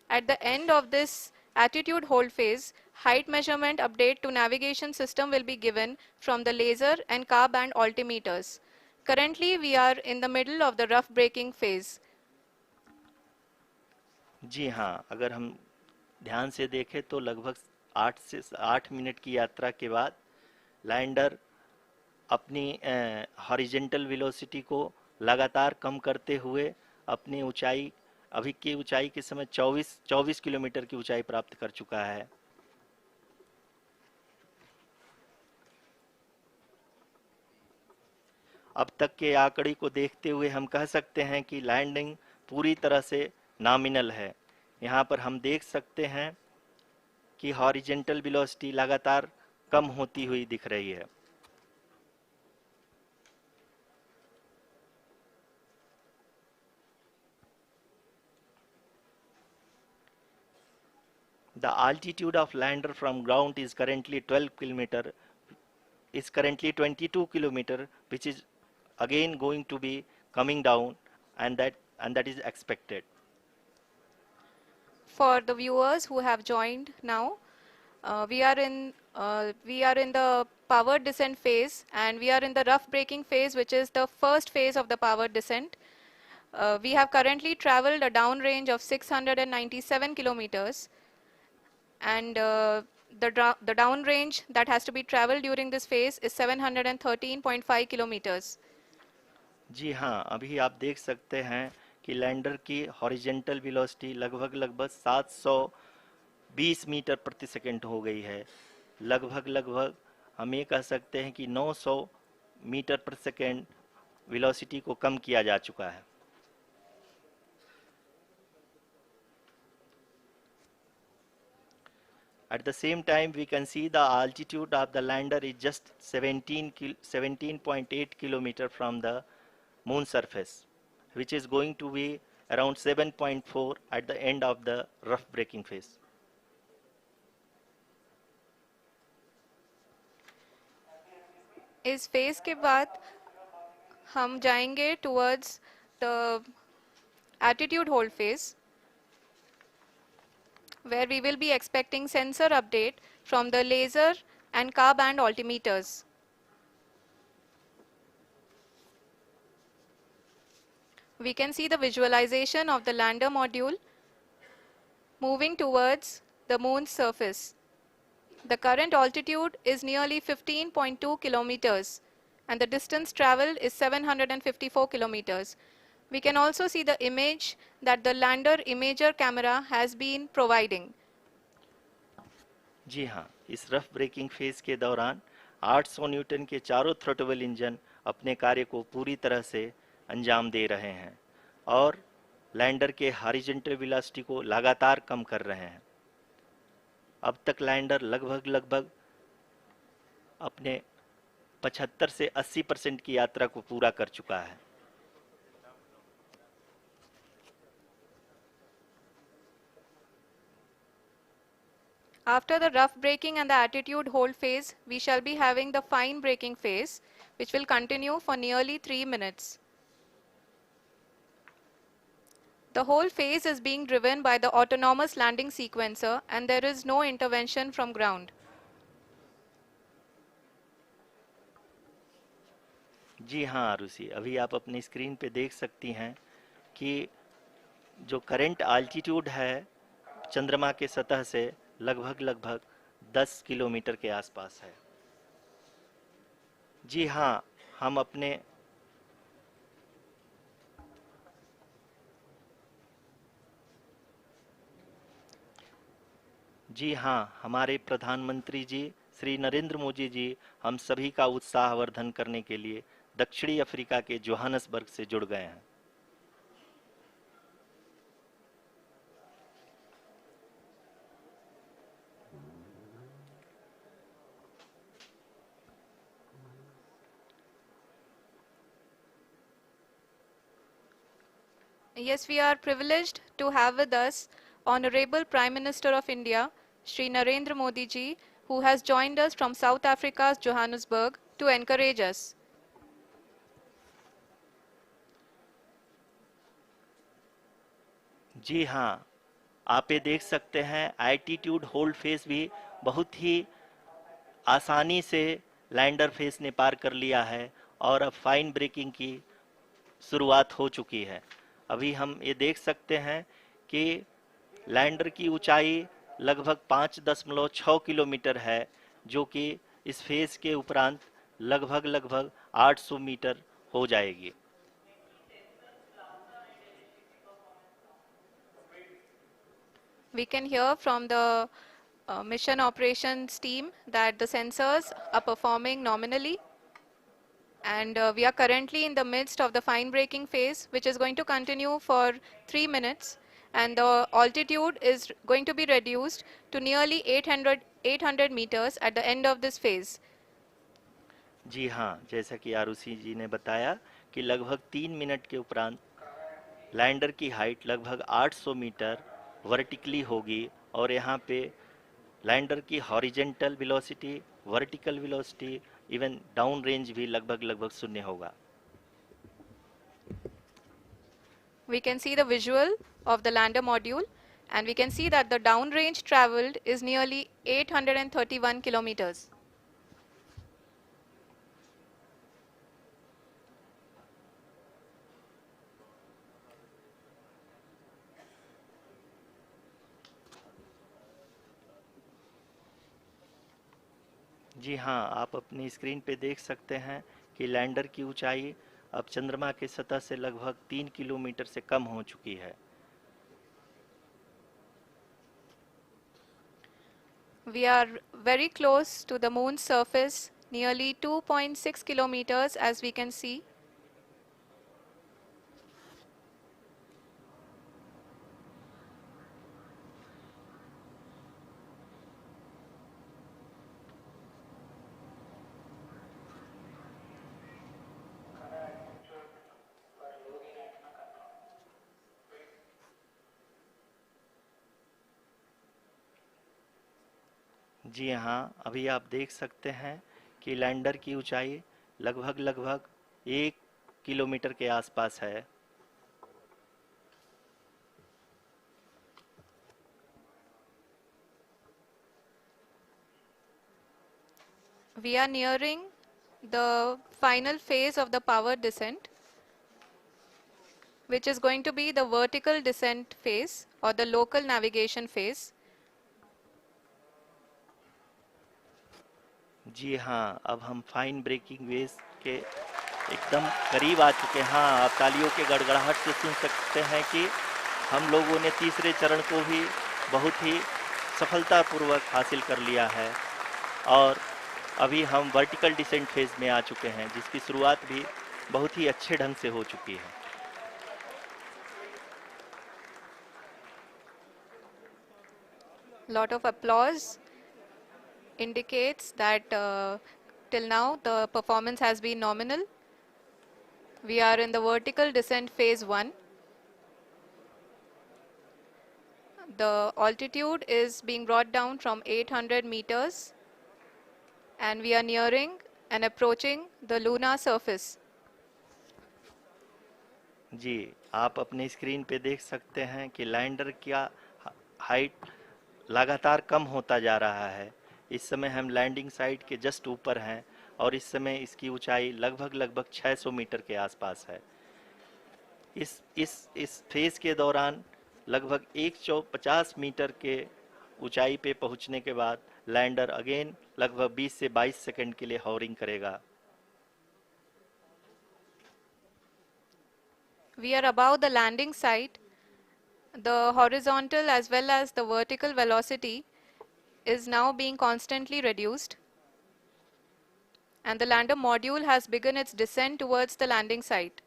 At the end of this attitude hold phase, height measurement update to navigation system will be given from the laser and car band altimeters. Currently, we are in the middle of the rough braking phase. जी हाँ, अगर हम ध्यान से देखें तो लगभग 8 minute की यात्रा के बाद लैंडर अपनी हॉरिजेंटल वेलोसिटी को लगातार कम करते हुए अपनी ऊंचाई, अभी की ऊंचाई के समय 24 किलोमीटर की ऊंचाई प्राप्त कर चुका है। अब तक के आंकड़े को देखते हुए हम कह सकते हैं कि लैंडिंग पूरी तरह से नॉमिनल है। यहाँ पर हम देख सकते हैं कि हॉरिजेंटल वेलोसिटी लगातार कम होती हुई दिख रही है। The altitude of lander from ground is currently 22 kilometer, which is again going to be coming down, and that is expected. For the viewers who have joined now, we are in the power descent phase, and we are in the rough braking phase, which is the first phase of the power descent. We have currently traveled a downrange of 697 kilometers, and the downrange that has to be traveled during this phase is 713.5 kilometers. जी हाँ, अभी आप देख सकते हैं कि lander की horizontal velocity लगभग 720 metre प्रति सेकंड हो गई है। लगभग हम ये कह सकते हैं कि 900 मीटर प्रति सेकंड वेलोसिटी को कम किया जा चुका है। At the same time, we can see the altitude of the lander is just 17.8 kilometer from the moon surface, which is going to be around 7.4 at the end of the rough braking phase. इस phase के बाद हम जाएंगे towards the attitude hold phase, where we will be expecting sensor update from the laser and car band altimeters. We can see the visualization of the lander module moving towards the moon's surface. The current altitude is nearly 15.2 kilometers and the distance traveled is 754 kilometers. We can also see the image that the lander imager camera has been providing. जी हाँ, इस rough breaking phase के दौरान 800 Newton के चारों throttle engine अपने कार्य को पूरी तरह से अंजाम दे रहे हैं और लैंडर के हॉरिजॉन्टल वेलोसिटी को लगातार कम कर रहे हैं। अब तक लैंडर लगभग अपने 75 से 80% की यात्रा को पूरा कर चुका है। After the rough braking and the attitude hold phase, we shall be having the fine braking phase, which will continue for nearly 3 minutes. The whole phase is being driven by the autonomous landing sequencer and there is no intervention from ground. जी हाँ आरुषि, अभी आप अपनी screen पे देख सकती हैं कि जो करंट आल्टीट्यूड है चंद्रमा के सतह से लगभग 10 किलोमीटर के आसपास है। जी हाँ, हम अपने जी हाँ, हमारे प्रधानमंत्री जी श्री नरेंद्र मोदी जी हम सभी का उत्साहवर्धन करने के लिए दक्षिणी अफ्रीका के जोहानसबर्ग से जुड़ गए हैं। Yes, we are privileged to have with us Honorable Prime Minister of India, Shri Narendra Modi ji, who has joined us from South Africa's Johannesburg to encourage us. जी हाँ, आप ये देख सकते हैं एल्टीट्यूड होल्ड फेस भी बहुत ही आसानी से लैंडर फेस ने पार कर लिया है और अब फाइन ब्रेकिंग की शुरुआत हो चुकी है। अभी हम ये देख सकते हैं कि लैंडर की ऊंचाई लगभग 5.6 किलोमीटर है, जो कि इस फेज के उपरांत लगभग 800 मीटर हो जाएगी। We can hear from the mission operations team that the sensors are performing nominally. And we are currently in the midst of the fine braking phase, which is going to continue for 3 minutes. And the altitude is going to be reduced to nearly 800 meters at the end of this phase. जी हाँ, जैसा कि आरुषि जी ने बताया कि लगभग 3 minute के उपरांत lander की हाइट लगभग 800 मीटर वर्टिकली होगी और यहाँ पे लैंडर की horizontal velocity, vertical velocity, even down range भी लगभग शून्य होगा। We can see the visual of the lander module and we can see that the downrange traveled is nearly 831 kilometers. जी हाँ, आप अपनी स्क्रीन पे देख सकते हैं कि लैंडर की ऊंचाई अब चंद्रमा के सतह से लगभग 3 किलोमीटर से कम हो चुकी है। We are very close to the moon's surface, nearly 2.6 kilometers as we can see. जी हाँ, अभी आप देख सकते हैं कि लैंडर की ऊंचाई लगभग लगभग 1 किलोमीटर के आसपास है। We are nearing the final phase of the power descent, which is going to be the vertical descent phase or the local navigation phase. जी हाँ, अब हम फाइन ब्रेकिंग वेव्स के एकदम करीब आ चुके हैं। हाँ, आप तालियों के गड़गड़ाहट से सुन सकते हैं कि हम लोगों ने तीसरे चरण को भी बहुत ही सफलतापूर्वक हासिल कर लिया है और अभी हम वर्टिकल डिसेंट फेज में आ चुके हैं, जिसकी शुरुआत भी बहुत ही अच्छे ढंग से हो चुकी है। Lot of applause indicates that till now the performance has been nominal. We are in the vertical descent phase 1. The altitude is being brought down from 800 meters and we are nearing and approaching the lunar surface. जी, आप अपने screen पे देख सकते हैं कि lander का height लगातार कम होता जा रहा है। इस समय हम लैंडिंग साइट के जस्ट ऊपर हैं और इस समय इसकी ऊंचाई लगभग लगभग 600 मीटर के आसपास है। इस फेज के दौरान लगभग 150 मीटर के ऊंचाई पे पहुंचने के बाद लैंडर अगेन लगभग 20 से 22 सेकंड के लिए हॉवरिंग करेगा। We are above the landing site. The horizontal as well as the vertical velocity is now being constantly reduced. And the lander module has begun its descent towards the landing site.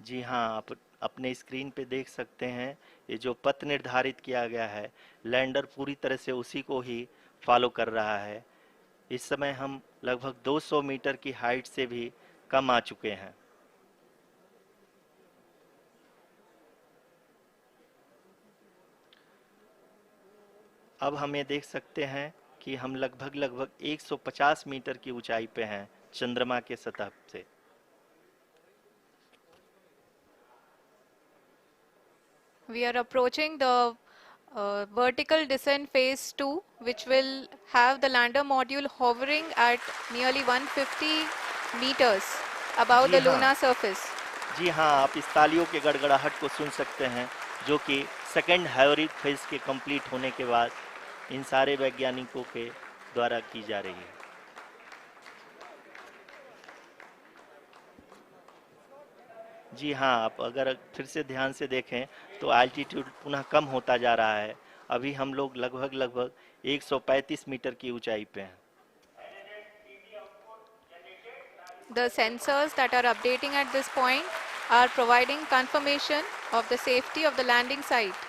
जी हाँ, आप अपने screen पे देख सकते हैं ये जो पथ निर्धारित किया गया है, लैंडर पूरी तरह से उसी को ही फॉलो कर रहा है। इस समय हम लगभग 200 मीटर की हाइट से भी कम आ चुके हैं। अब हम ये देख सकते हैं कि हम लगभग लगभग 150 मीटर की ऊंचाई पे हैं चंद्रमा के सतह से। We are approaching the vertical descent phase 2, which will have the lander module hovering at nearly 150 meters above ji the हाँ, lunar surface. जी हाँ, आप इस तालियों के गड़गड़ाहट को सुन सकते हैं, जो कि सेकंड हाइवरिक फेज के कंप्लीट होने के बाद इन सारे वैज्ञानिकों के द्वारा की जा रही है। जी हाँ, आप अगर फिर से ध्यान से देखें तो एल्टीट्यूड पुनः कम होता जा रहा है। अभी हम लोग लगभग लगभग 135 मीटर की ऊंचाई पे हैं। The sensors that are updating at this point are providing confirmation of the safety of the landing site.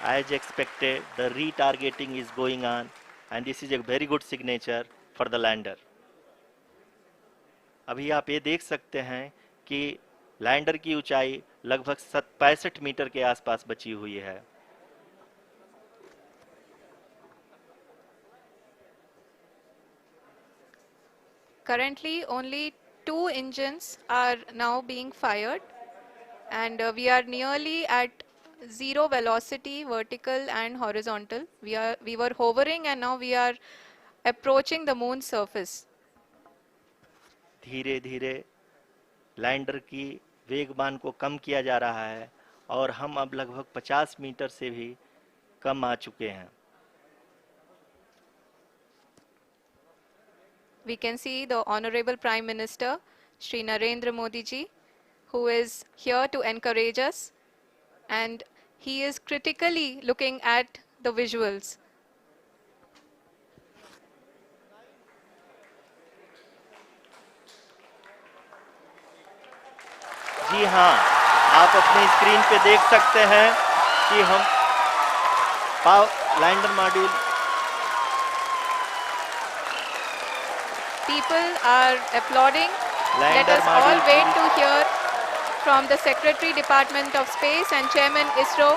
As expected, the retargeting is going on and this is a very good signature for the lander. अभी आप ये देख सकते हैं कि lander की ऊंचाई लगभग 65 मीटर के आसपास बची हुई है। Currently, only 2 engines are now being fired, and we are nearly at zero velocity, vertical and horizontal. We were hovering, and now we are approaching the moon's surface. धीरे धीरे लैंडर की वेगमान को कम किया जा रहा है और हम अब लगभग 50 मीटर से भी कम आ चुके हैं। We can see the Honorable Prime Minister, Shri Narendra Modi ji, who is here to encourage us, and he is critically looking at the visuals. जी हाँ, आप अपने स्क्रीन पे देख सकते हैं कि हम lander module People are applauding. Let lander us all module wait to hear from the Secretary Department of Space and Chairman ISRO,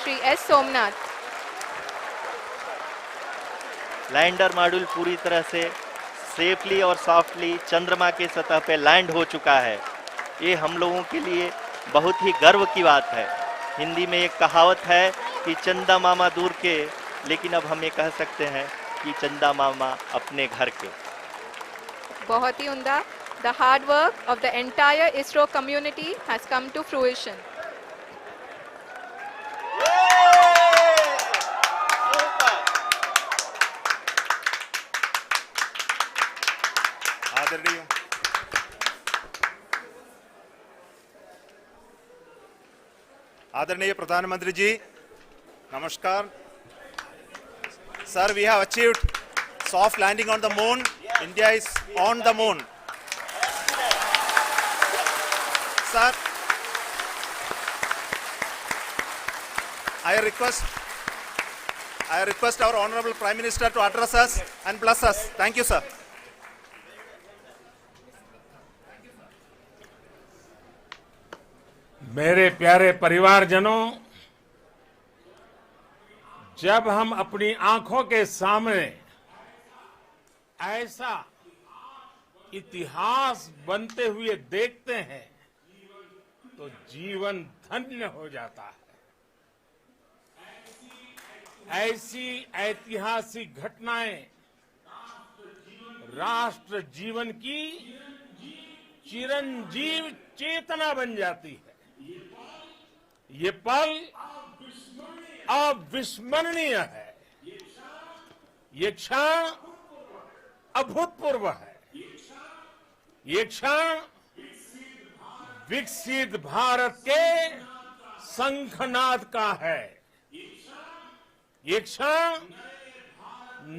Shri S. Somnath. Lander module पूरी तरह से सेफली और सॉफ्टली चंद्रमा के सतह पे लैंड हो चुका है। ये हम लोगों के लिए बहुत ही गर्व की बात है। हिंदी में एक कहावत है कि चंदा मामा दूर के, लेकिन अब हम ये कह सकते हैं कि चंदा मामा अपने घर के। बहुत ही उम्दा. The hard work of the entire ISRO community has come to fruition. आदरणीय आदरणीय प्रधानमंत्री जी, नमस्कार। Sir, we have achieved soft landing on the moon. India is on the moon. Sir, I request our Honorable Prime Minister to address us and bless us. Thank you, sir. मेरे प्यारे परिवारजनों, जब हम अपनी आंखों के सामने ऐसा इतिहास बनते हुए देखते हैं तो जीवन धन्य हो जाता है। ऐसी ऐतिहासिक घटनाएं राष्ट्र जीवन की चिरंजीव चेतना बन जाती है। ये पल अविस्मरणीय है। ये क्षण अभूतपूर्व है। ये क्षण विकसित भारत के शंखनाद का है। ये क्षण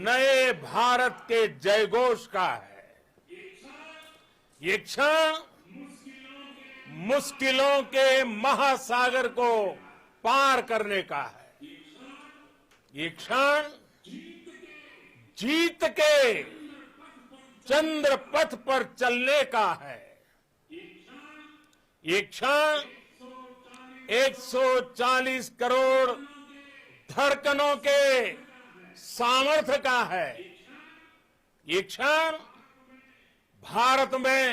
नए भारत के जयघोष का है। ये क्षण मुश्किलों के महासागर को पार करने का है। ये क्षण जीत के चंद्र पथ पर चलने का है। ये क्षण 140 करोड़ धड़कनों के सामर्थ्य का है। ये क्षण भारत में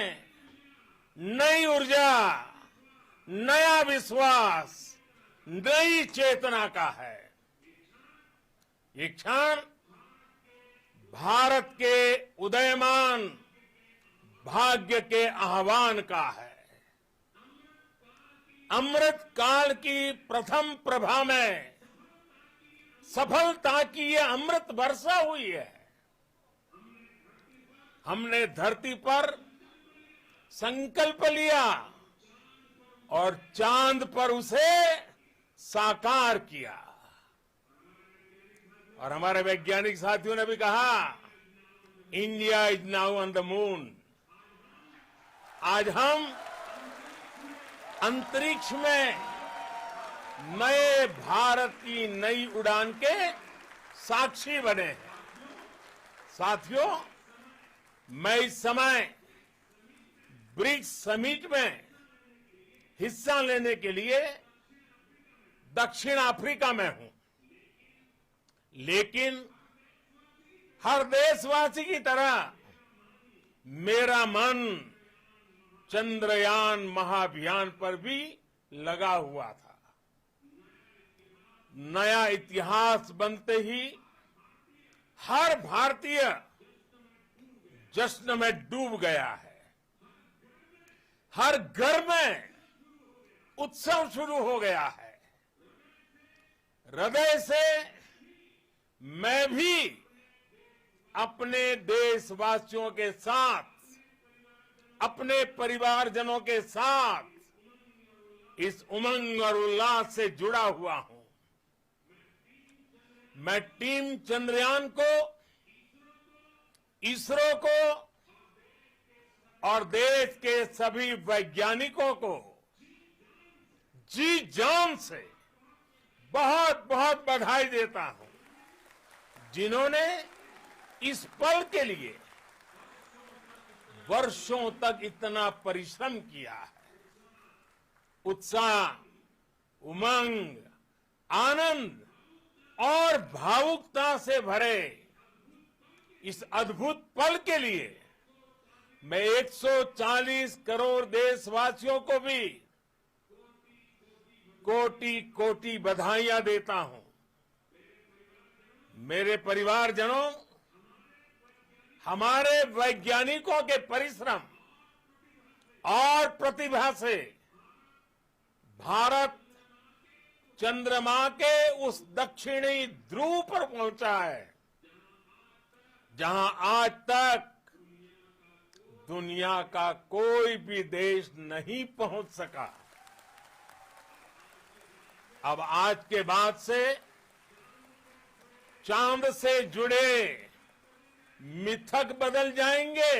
नई ऊर्जा, नया विश्वास, नई चेतना का है। ये क्षण भारत के उदयमान भाग्य के आह्वान का है। अमृत काल की प्रथम प्रभा में सफलता की ये अमृत वर्षा हुई है। हमने धरती पर संकल्प लिया और चांद पर उसे साकार किया। और हमारे वैज्ञानिक साथियों ने भी कहा, India is now on the moon. आज हम अंतरिक्ष में नए भारत की नई उड़ान के साक्षी बने हैं। साथियों, मैं इस समय ब्रिक्स समिट में हिस्सा लेने के लिए दक्षिण अफ्रीका में हूं, लेकिन हर देशवासी की तरह मेरा मन चंद्रयान महाअभियान पर भी लगा हुआ था। नया इतिहास बनते ही हर भारतीय जश्न में डूब गया है। हर घर में उत्सव शुरू हो गया है। हृदय से मैं भी अपने देशवासियों के साथ, अपने परिवारजनों के साथ इस उमंग और उल्लास से जुड़ा हुआ हूं। मैं टीम चंद्रयान को, इसरो को और देश के सभी वैज्ञानिकों को जी जान से बहुत बहुत बधाई देता हूं, जिन्होंने इस पल के लिए वर्षों तक इतना परिश्रम किया है। उत्साह, उमंग, आनंद और भावुकता से भरे इस अद्भुत पल के लिए मैं 140 करोड़ देशवासियों को भी कोटि कोटि बधाइयां देता हूं। मेरे परिवारजनों, हमारे वैज्ञानिकों के परिश्रम और प्रतिभा से भारत चंद्रमा के उस दक्षिणी ध्रुव पर पहुंचा है जहां आज तक दुनिया का कोई भी देश नहीं पहुंच सका। अब आज के बाद से चांद से जुड़े मिथक बदल जाएंगे,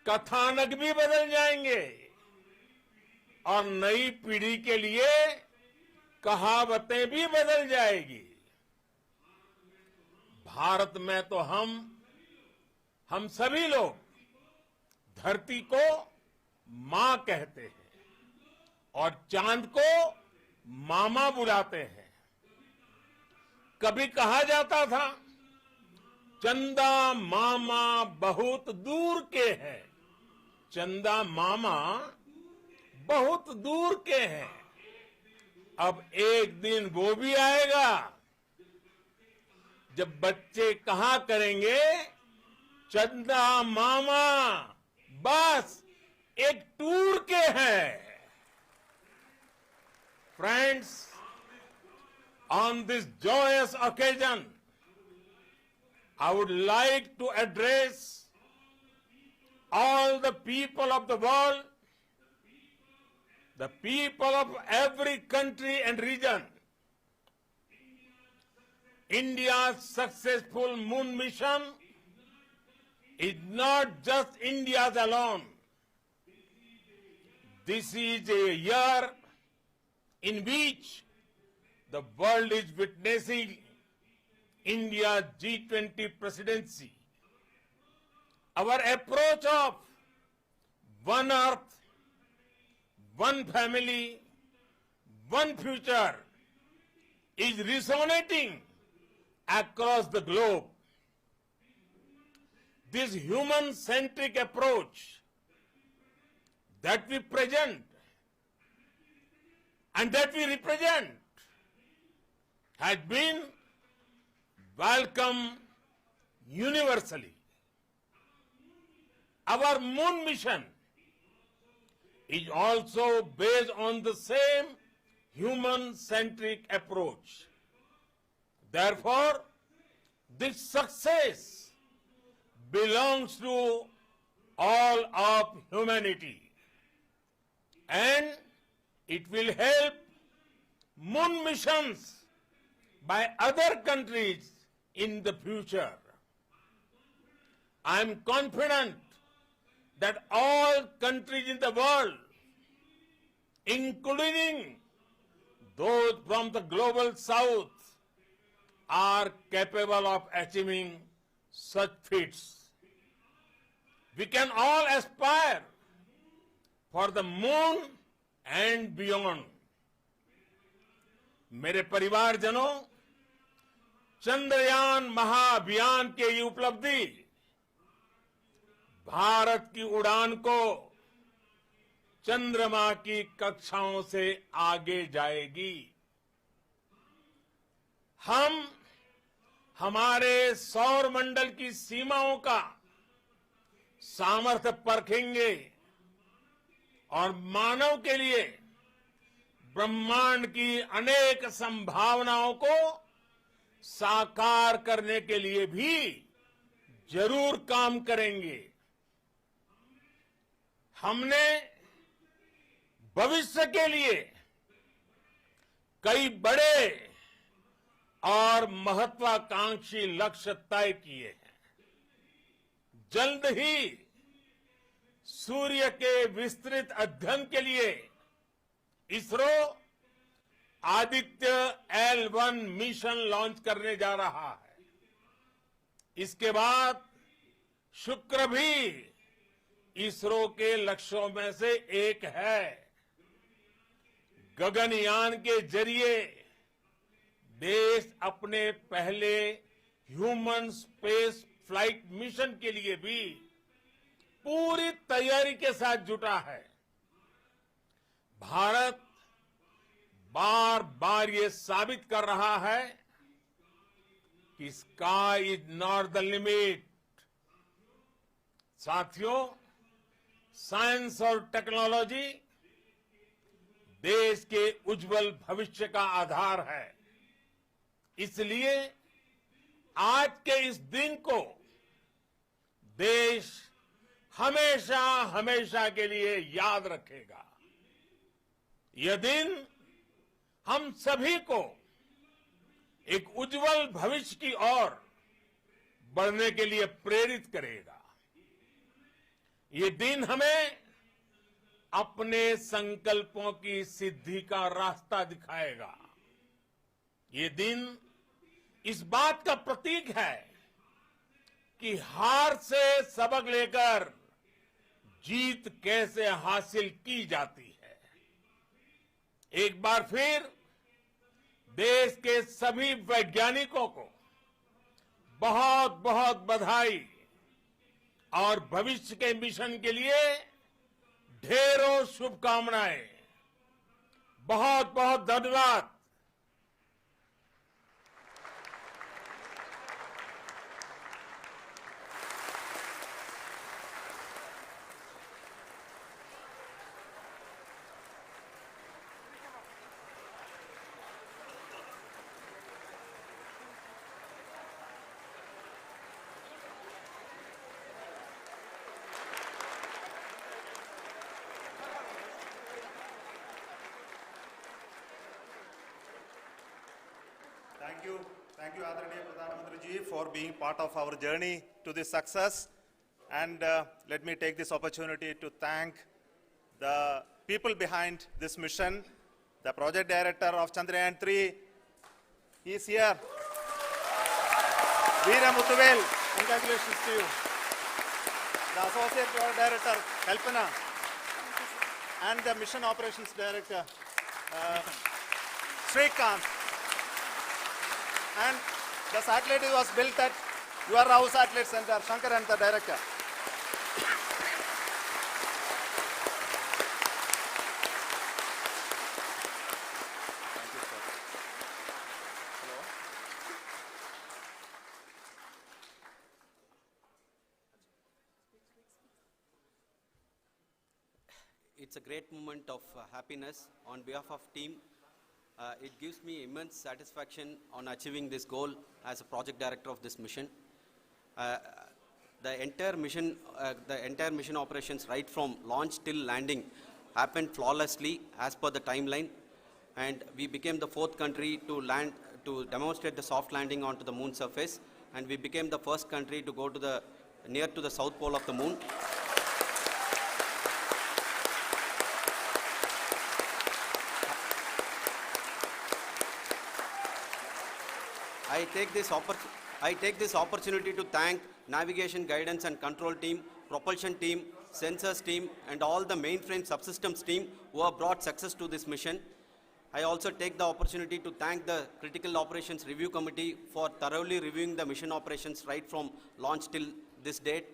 कथानक भी बदल जाएंगे और नई पीढ़ी के लिए कहावतें भी बदल जाएगी। भारत में तो हम सभी लोग धरती को मां कहते हैं और चांद को मामा बुलाते हैं। कभी कहा जाता था चंदा मामा बहुत दूर के हैं, चंदा मामा बहुत दूर के हैं। अब एक दिन वो भी आएगा जब बच्चे कहा करेंगे चंदा मामा बस एक टूर के हैं। Friends, on this joyous occasion, I would like to address all the people of the world, the people of every country and region. India's successful moon mission is not just India's alone. This is a year in which the world is witnessing India's G20 presidency. Our approach of one earth, one family, one future is resonating across the globe. This human-centric approach that we present and that we represent has been welcomed universally. Our moon mission is also based on the same human-centric approach. Therefore, this success belongs to all of humanity, and it will help moon missions by other countries in the future. I am confident that all countries in the world, including those from the global south, are capable of achieving such feats. We can all aspire for the moon and beyond. मेरे परिवारजनों, चंद्रयान महाअभियान के ये उपलब्धि भारत की उड़ान को चंद्रमा की कक्षाओं से आगे जाएगी। हम हमारे सौर मंडल की सीमाओं का सामर्थ्य परखेंगे और मानव के लिए ब्रह्मांड की अनेक संभावनाओं को साकार करने के लिए भी जरूर काम करेंगे। हमने भविष्य के लिए कई बड़े और महत्वाकांक्षी लक्ष्य तय किए हैं। जल्द ही सूर्य के विस्तृत अध्ययन के लिए ISRO Aditya L1 mission launch करने जा रहा है। इसके बाद शुक्र भी इसरो के लक्ष्यों में से एक है। गगनयान के जरिए देश अपने पहले ह्यूमन स्पेस फ्लाइट मिशन के लिए भी पूरी तैयारी के साथ जुटा है। भारत बार बार ये साबित कर रहा है कि sky is not the limit. साथियों, साइंस और टेक्नोलॉजी देश के उज्जवल भविष्य का आधार है। इसलिए आज के इस दिन को देश हमेशा हमेशा के लिए याद रखेगा। यह दिन हम सभी को एक उज्जवल भविष्य की ओर बढ़ने के लिए प्रेरित करेगा। ये दिन हमें अपने संकल्पों की सिद्धि का रास्ता दिखाएगा। ये दिन इस बात का प्रतीक है कि हार से सबक लेकर जीत कैसे हासिल की जाती है। एक बार फिर देश के सभी वैज्ञानिकों को बहुत बहुत बधाई और भविष्य के मिशन के लिए ढेरों शुभकामनाएं। बहुत बहुत धन्यवाद। Thank you, Adaraniya Pradhan Mantri ji, for being part of our journey to this success. And let me take this opportunity to thank the people behind this mission, the project director of Chandrayaan-3. He is here. Veera Muthuvel, congratulations to you. The associate project director, Kalpana, and the mission operations director, Srikanth. And the satellite was built at your Rao Satellite Center, Shankar and the director. Thank you, sir. Hello. It's a great moment of happiness on behalf of team. It gives me immense satisfaction on achieving this goal as a project director of this mission. The entire mission operations right from launch till landing happened flawlessly as per the timeline, and we became the 4th country to demonstrate the soft landing onto the moon surface, and we became the first country to go to near to the south pole of the moon. I take this opportunity to thank navigation, guidance and control team, propulsion team, sensors team and all the mainframe subsystems team who have brought success to this mission. I also take the opportunity to thank the Critical Operations Review Committee for thoroughly reviewing the mission operations right from launch till this date.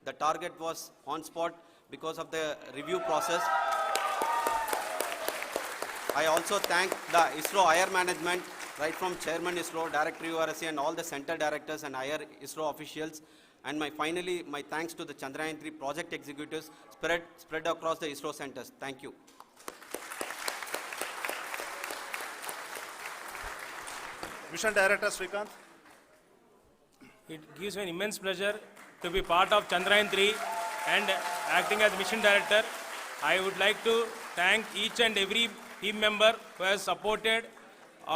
The target was on spot because of the review process. I also thank the ISRO higher management, right from Chairman ISRO, Director URSC and all the center directors and higher ISRO officials. And finally, my thanks to the Chandrayaan-3 project executives spread across the ISRO centers. Thank you. Mission Director Srikanth. It gives me an immense pleasure to be part of Chandrayaan-3 and acting as Mission Director. I would like to thank each and every team member who has supported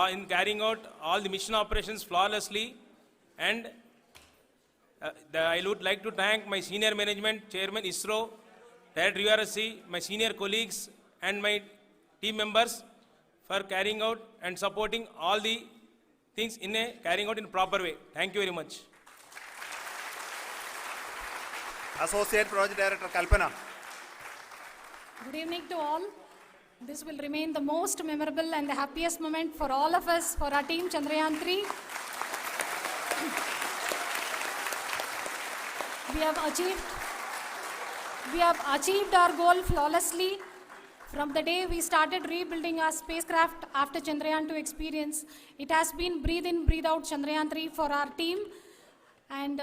in carrying out all the mission operations flawlessly. And I would like to thank my senior management, Chairman ISRO, Director URSC, my senior colleagues and my team members for carrying out and supporting all the things carrying out in a proper way. Thank you very much. Associate Project Director Kalpana. Good evening to all. This will remain the most memorable and the happiest moment for all of us, for our team Chandrayaan 3. We have achieved our goal flawlessly. From the day we started rebuilding our spacecraft after Chandrayaan 2 experience, it has been breathe in, breathe out Chandrayaan 3 for our team. And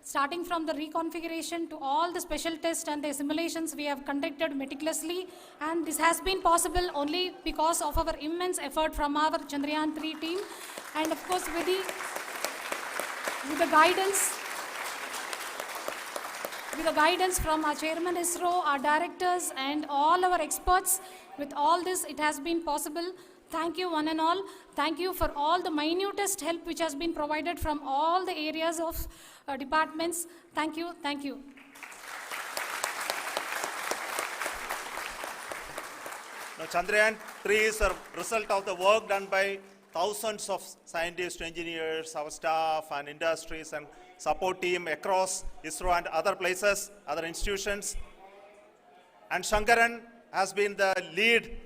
starting from the reconfiguration to all the special tests and the simulations we have conducted meticulously, and this has been possible only because of our immense effort from our Chandrayaan 3 team, and of course with the guidance from our chairman ISRO, our directors and all our experts. With all this, it has been possible. Thank you one and all. Thank you for all the minutest help which has been provided from all the areas of departments. Thank you. Thank you. Now, Chandrayaan 3 is a result of the work done by thousands of scientists, engineers, our staff and industries and support team across ISRO and other places, other institutions. And Shankaran has been the lead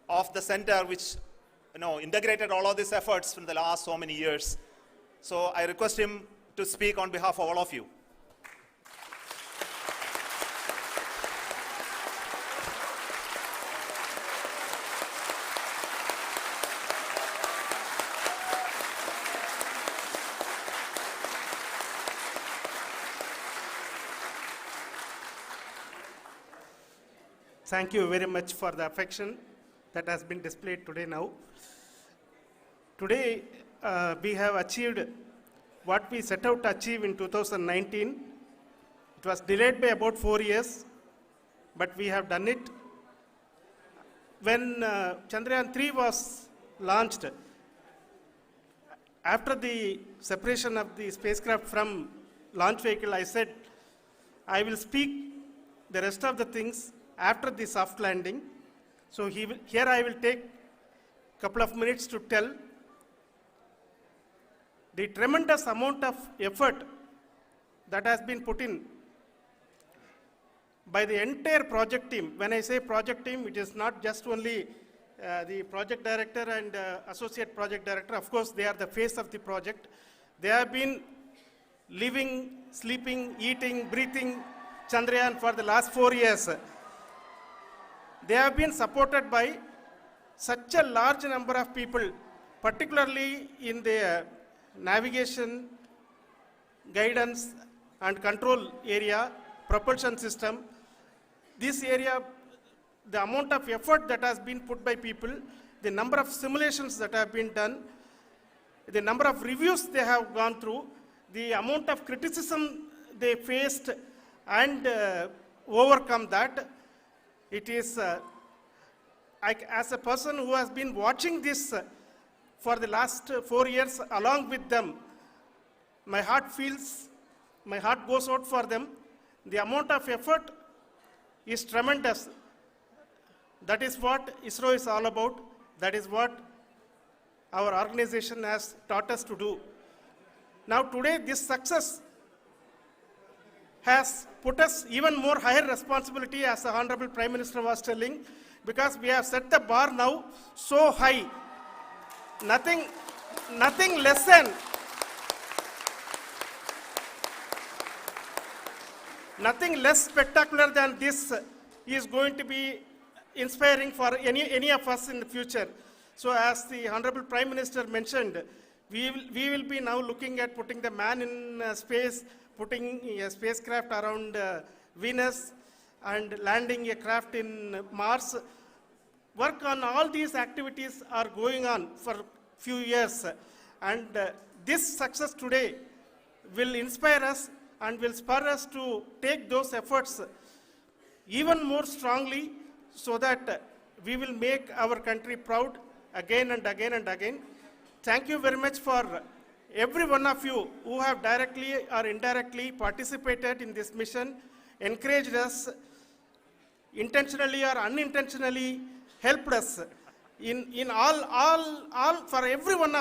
of the center which integrated all of these efforts in the last so many years. So I request him to speak on behalf of all of you. Thank you very much for the affection that has been displayed today now. Today, we have achieved what we set out to achieve in 2019. It was delayed by about 4 years, but we have done it. When Chandrayaan 3 was launched, after the separation of the spacecraft from launch vehicle, I said, I will speak the rest of the things after the soft landing. So here I will take a couple of minutes to tell the tremendous amount of effort that has been put in by the entire project team. When I say project team, it is not just only the project director and associate project director. Of course, they are the face of the project. They have been living, sleeping, eating, breathing Chandrayaan for the last 4 years. They have been supported by such a large number of people, particularly in the navigation, guidance and control area, propulsion system. This area, the amount of effort that has been put by people, the number of simulations that have been done, the number of reviews they have gone through, the amount of criticism they faced and overcome that. It is, as a person who has been watching this for the last 4 years along with them, my heart goes out for them. The amount of effort is tremendous. That is what ISRO is all about. That is what our organization has taught us to do. Now today, this success has put us even more higher responsibility, as the Honorable Prime Minister was telling, because we have set the bar now so high. Nothing less spectacular than this is going to be inspiring for any of us in the future. So as the Honorable Prime Minister mentioned, we will be now looking at putting the man in space, putting a spacecraft around Venus and landing a craft in Mars. Work on all these activities are going on for few years. And this success today will inspire us and will spur us to take those efforts even more strongly so that we will make our country proud again and again and again. Thank you very much for every one of you who have directly or indirectly participated in this mission, encouraged us, intentionally or unintentionally helped us in all for every one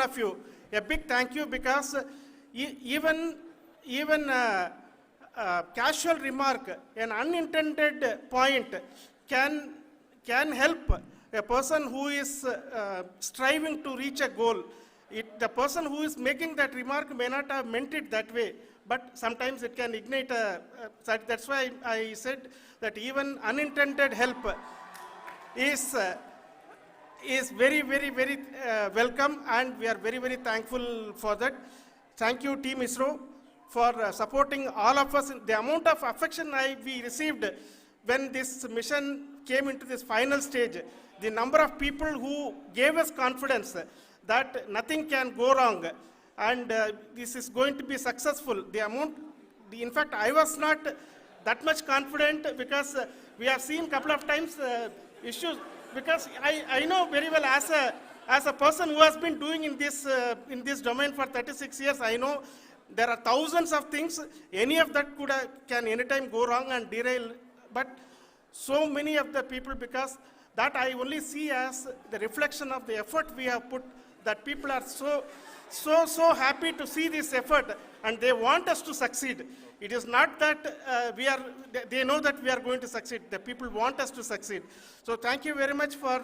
of you. A big thank you, because even casual remark, an unintended point can help a person who is striving to reach a goal. The person who is making that remark may not have meant it that way, but sometimes it can ignite that's why I said that even unintended help is very, very, very welcome, and we are very, very thankful for that. Thank you, Team ISRO, for supporting all of us. The amount of affection we received when this mission came into this final stage, the number of people who gave us confidence that nothing can go wrong, and this is going to be successful. In fact, I was not that much confident, because we have seen a couple of times issues, because I know very well as a person who has been doing in this domain for 36 years, I know there are thousands of things. Any of that can anytime go wrong and derail, but so many of the people, because that I only see as the reflection of the effort we have put, that people are so happy to see this effort, and they want us to succeed. It is not that they know that we are going to succeed. The people want us to succeed. So thank you very much for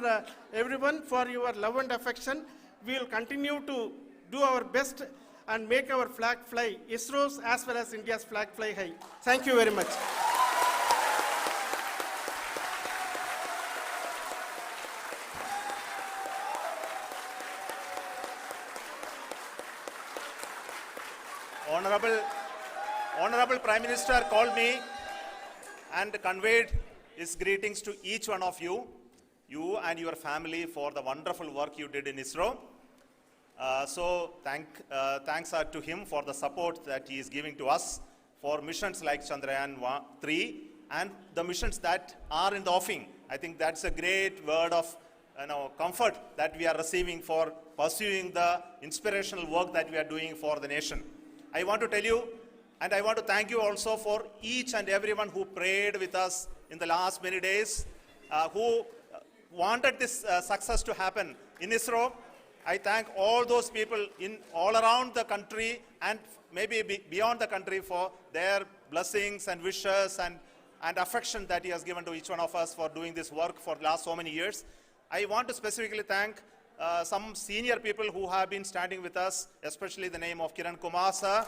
everyone for your love and affection. We will continue to do our best and make our flag fly, ISRO's as well as India's flag fly high. Thank you very much. Honorable Prime Minister called me and conveyed his greetings to each one of you and your family, for the wonderful work you did in ISRO. So thanks are to him for the support that he is giving to us for missions like Chandrayaan 3 and the missions that are in the offing. I think that's a great word of comfort that we are receiving for pursuing the inspirational work that we are doing for the nation. I want to tell you, and I want to thank you also for each and everyone who prayed with us in the last many days, who wanted this success to happen in ISRO. I thank all those people all around the country and maybe beyond the country for their blessings and wishes and affection that he has given to each one of us for doing this work for the last so many years. I want to specifically thank some senior people who have been standing with us, especially the name of Kiran Kumar sir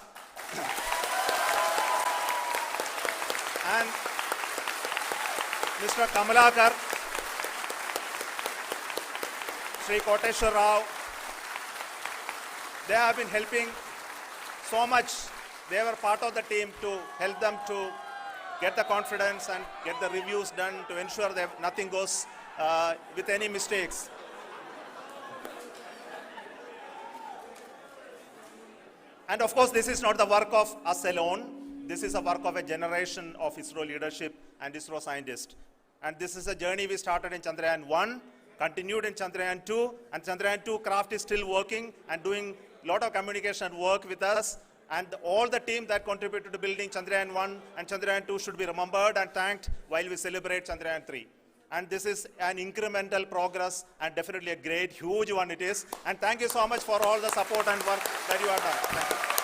and Mr. Kamalakar, Sri Koteshwar Rao. They have been helping so much. They were part of the team to help them to get the confidence and get the reviews done to ensure that nothing goes with any mistakes. And of course, this is not the work of us alone. This is a work of a generation of ISRO leadership and ISRO scientists. And this is a journey we started in Chandrayaan 1, continued in Chandrayaan 2, and Chandrayaan 2 craft is still working and doing a lot of communication work with us. And all the team that contributed to building Chandrayaan 1 and Chandrayaan 2 should be remembered and thanked while we celebrate Chandrayaan 3. And this is an incremental progress and definitely a great, huge one it is. And thank you so much for all the support and work that you have done. Thank you.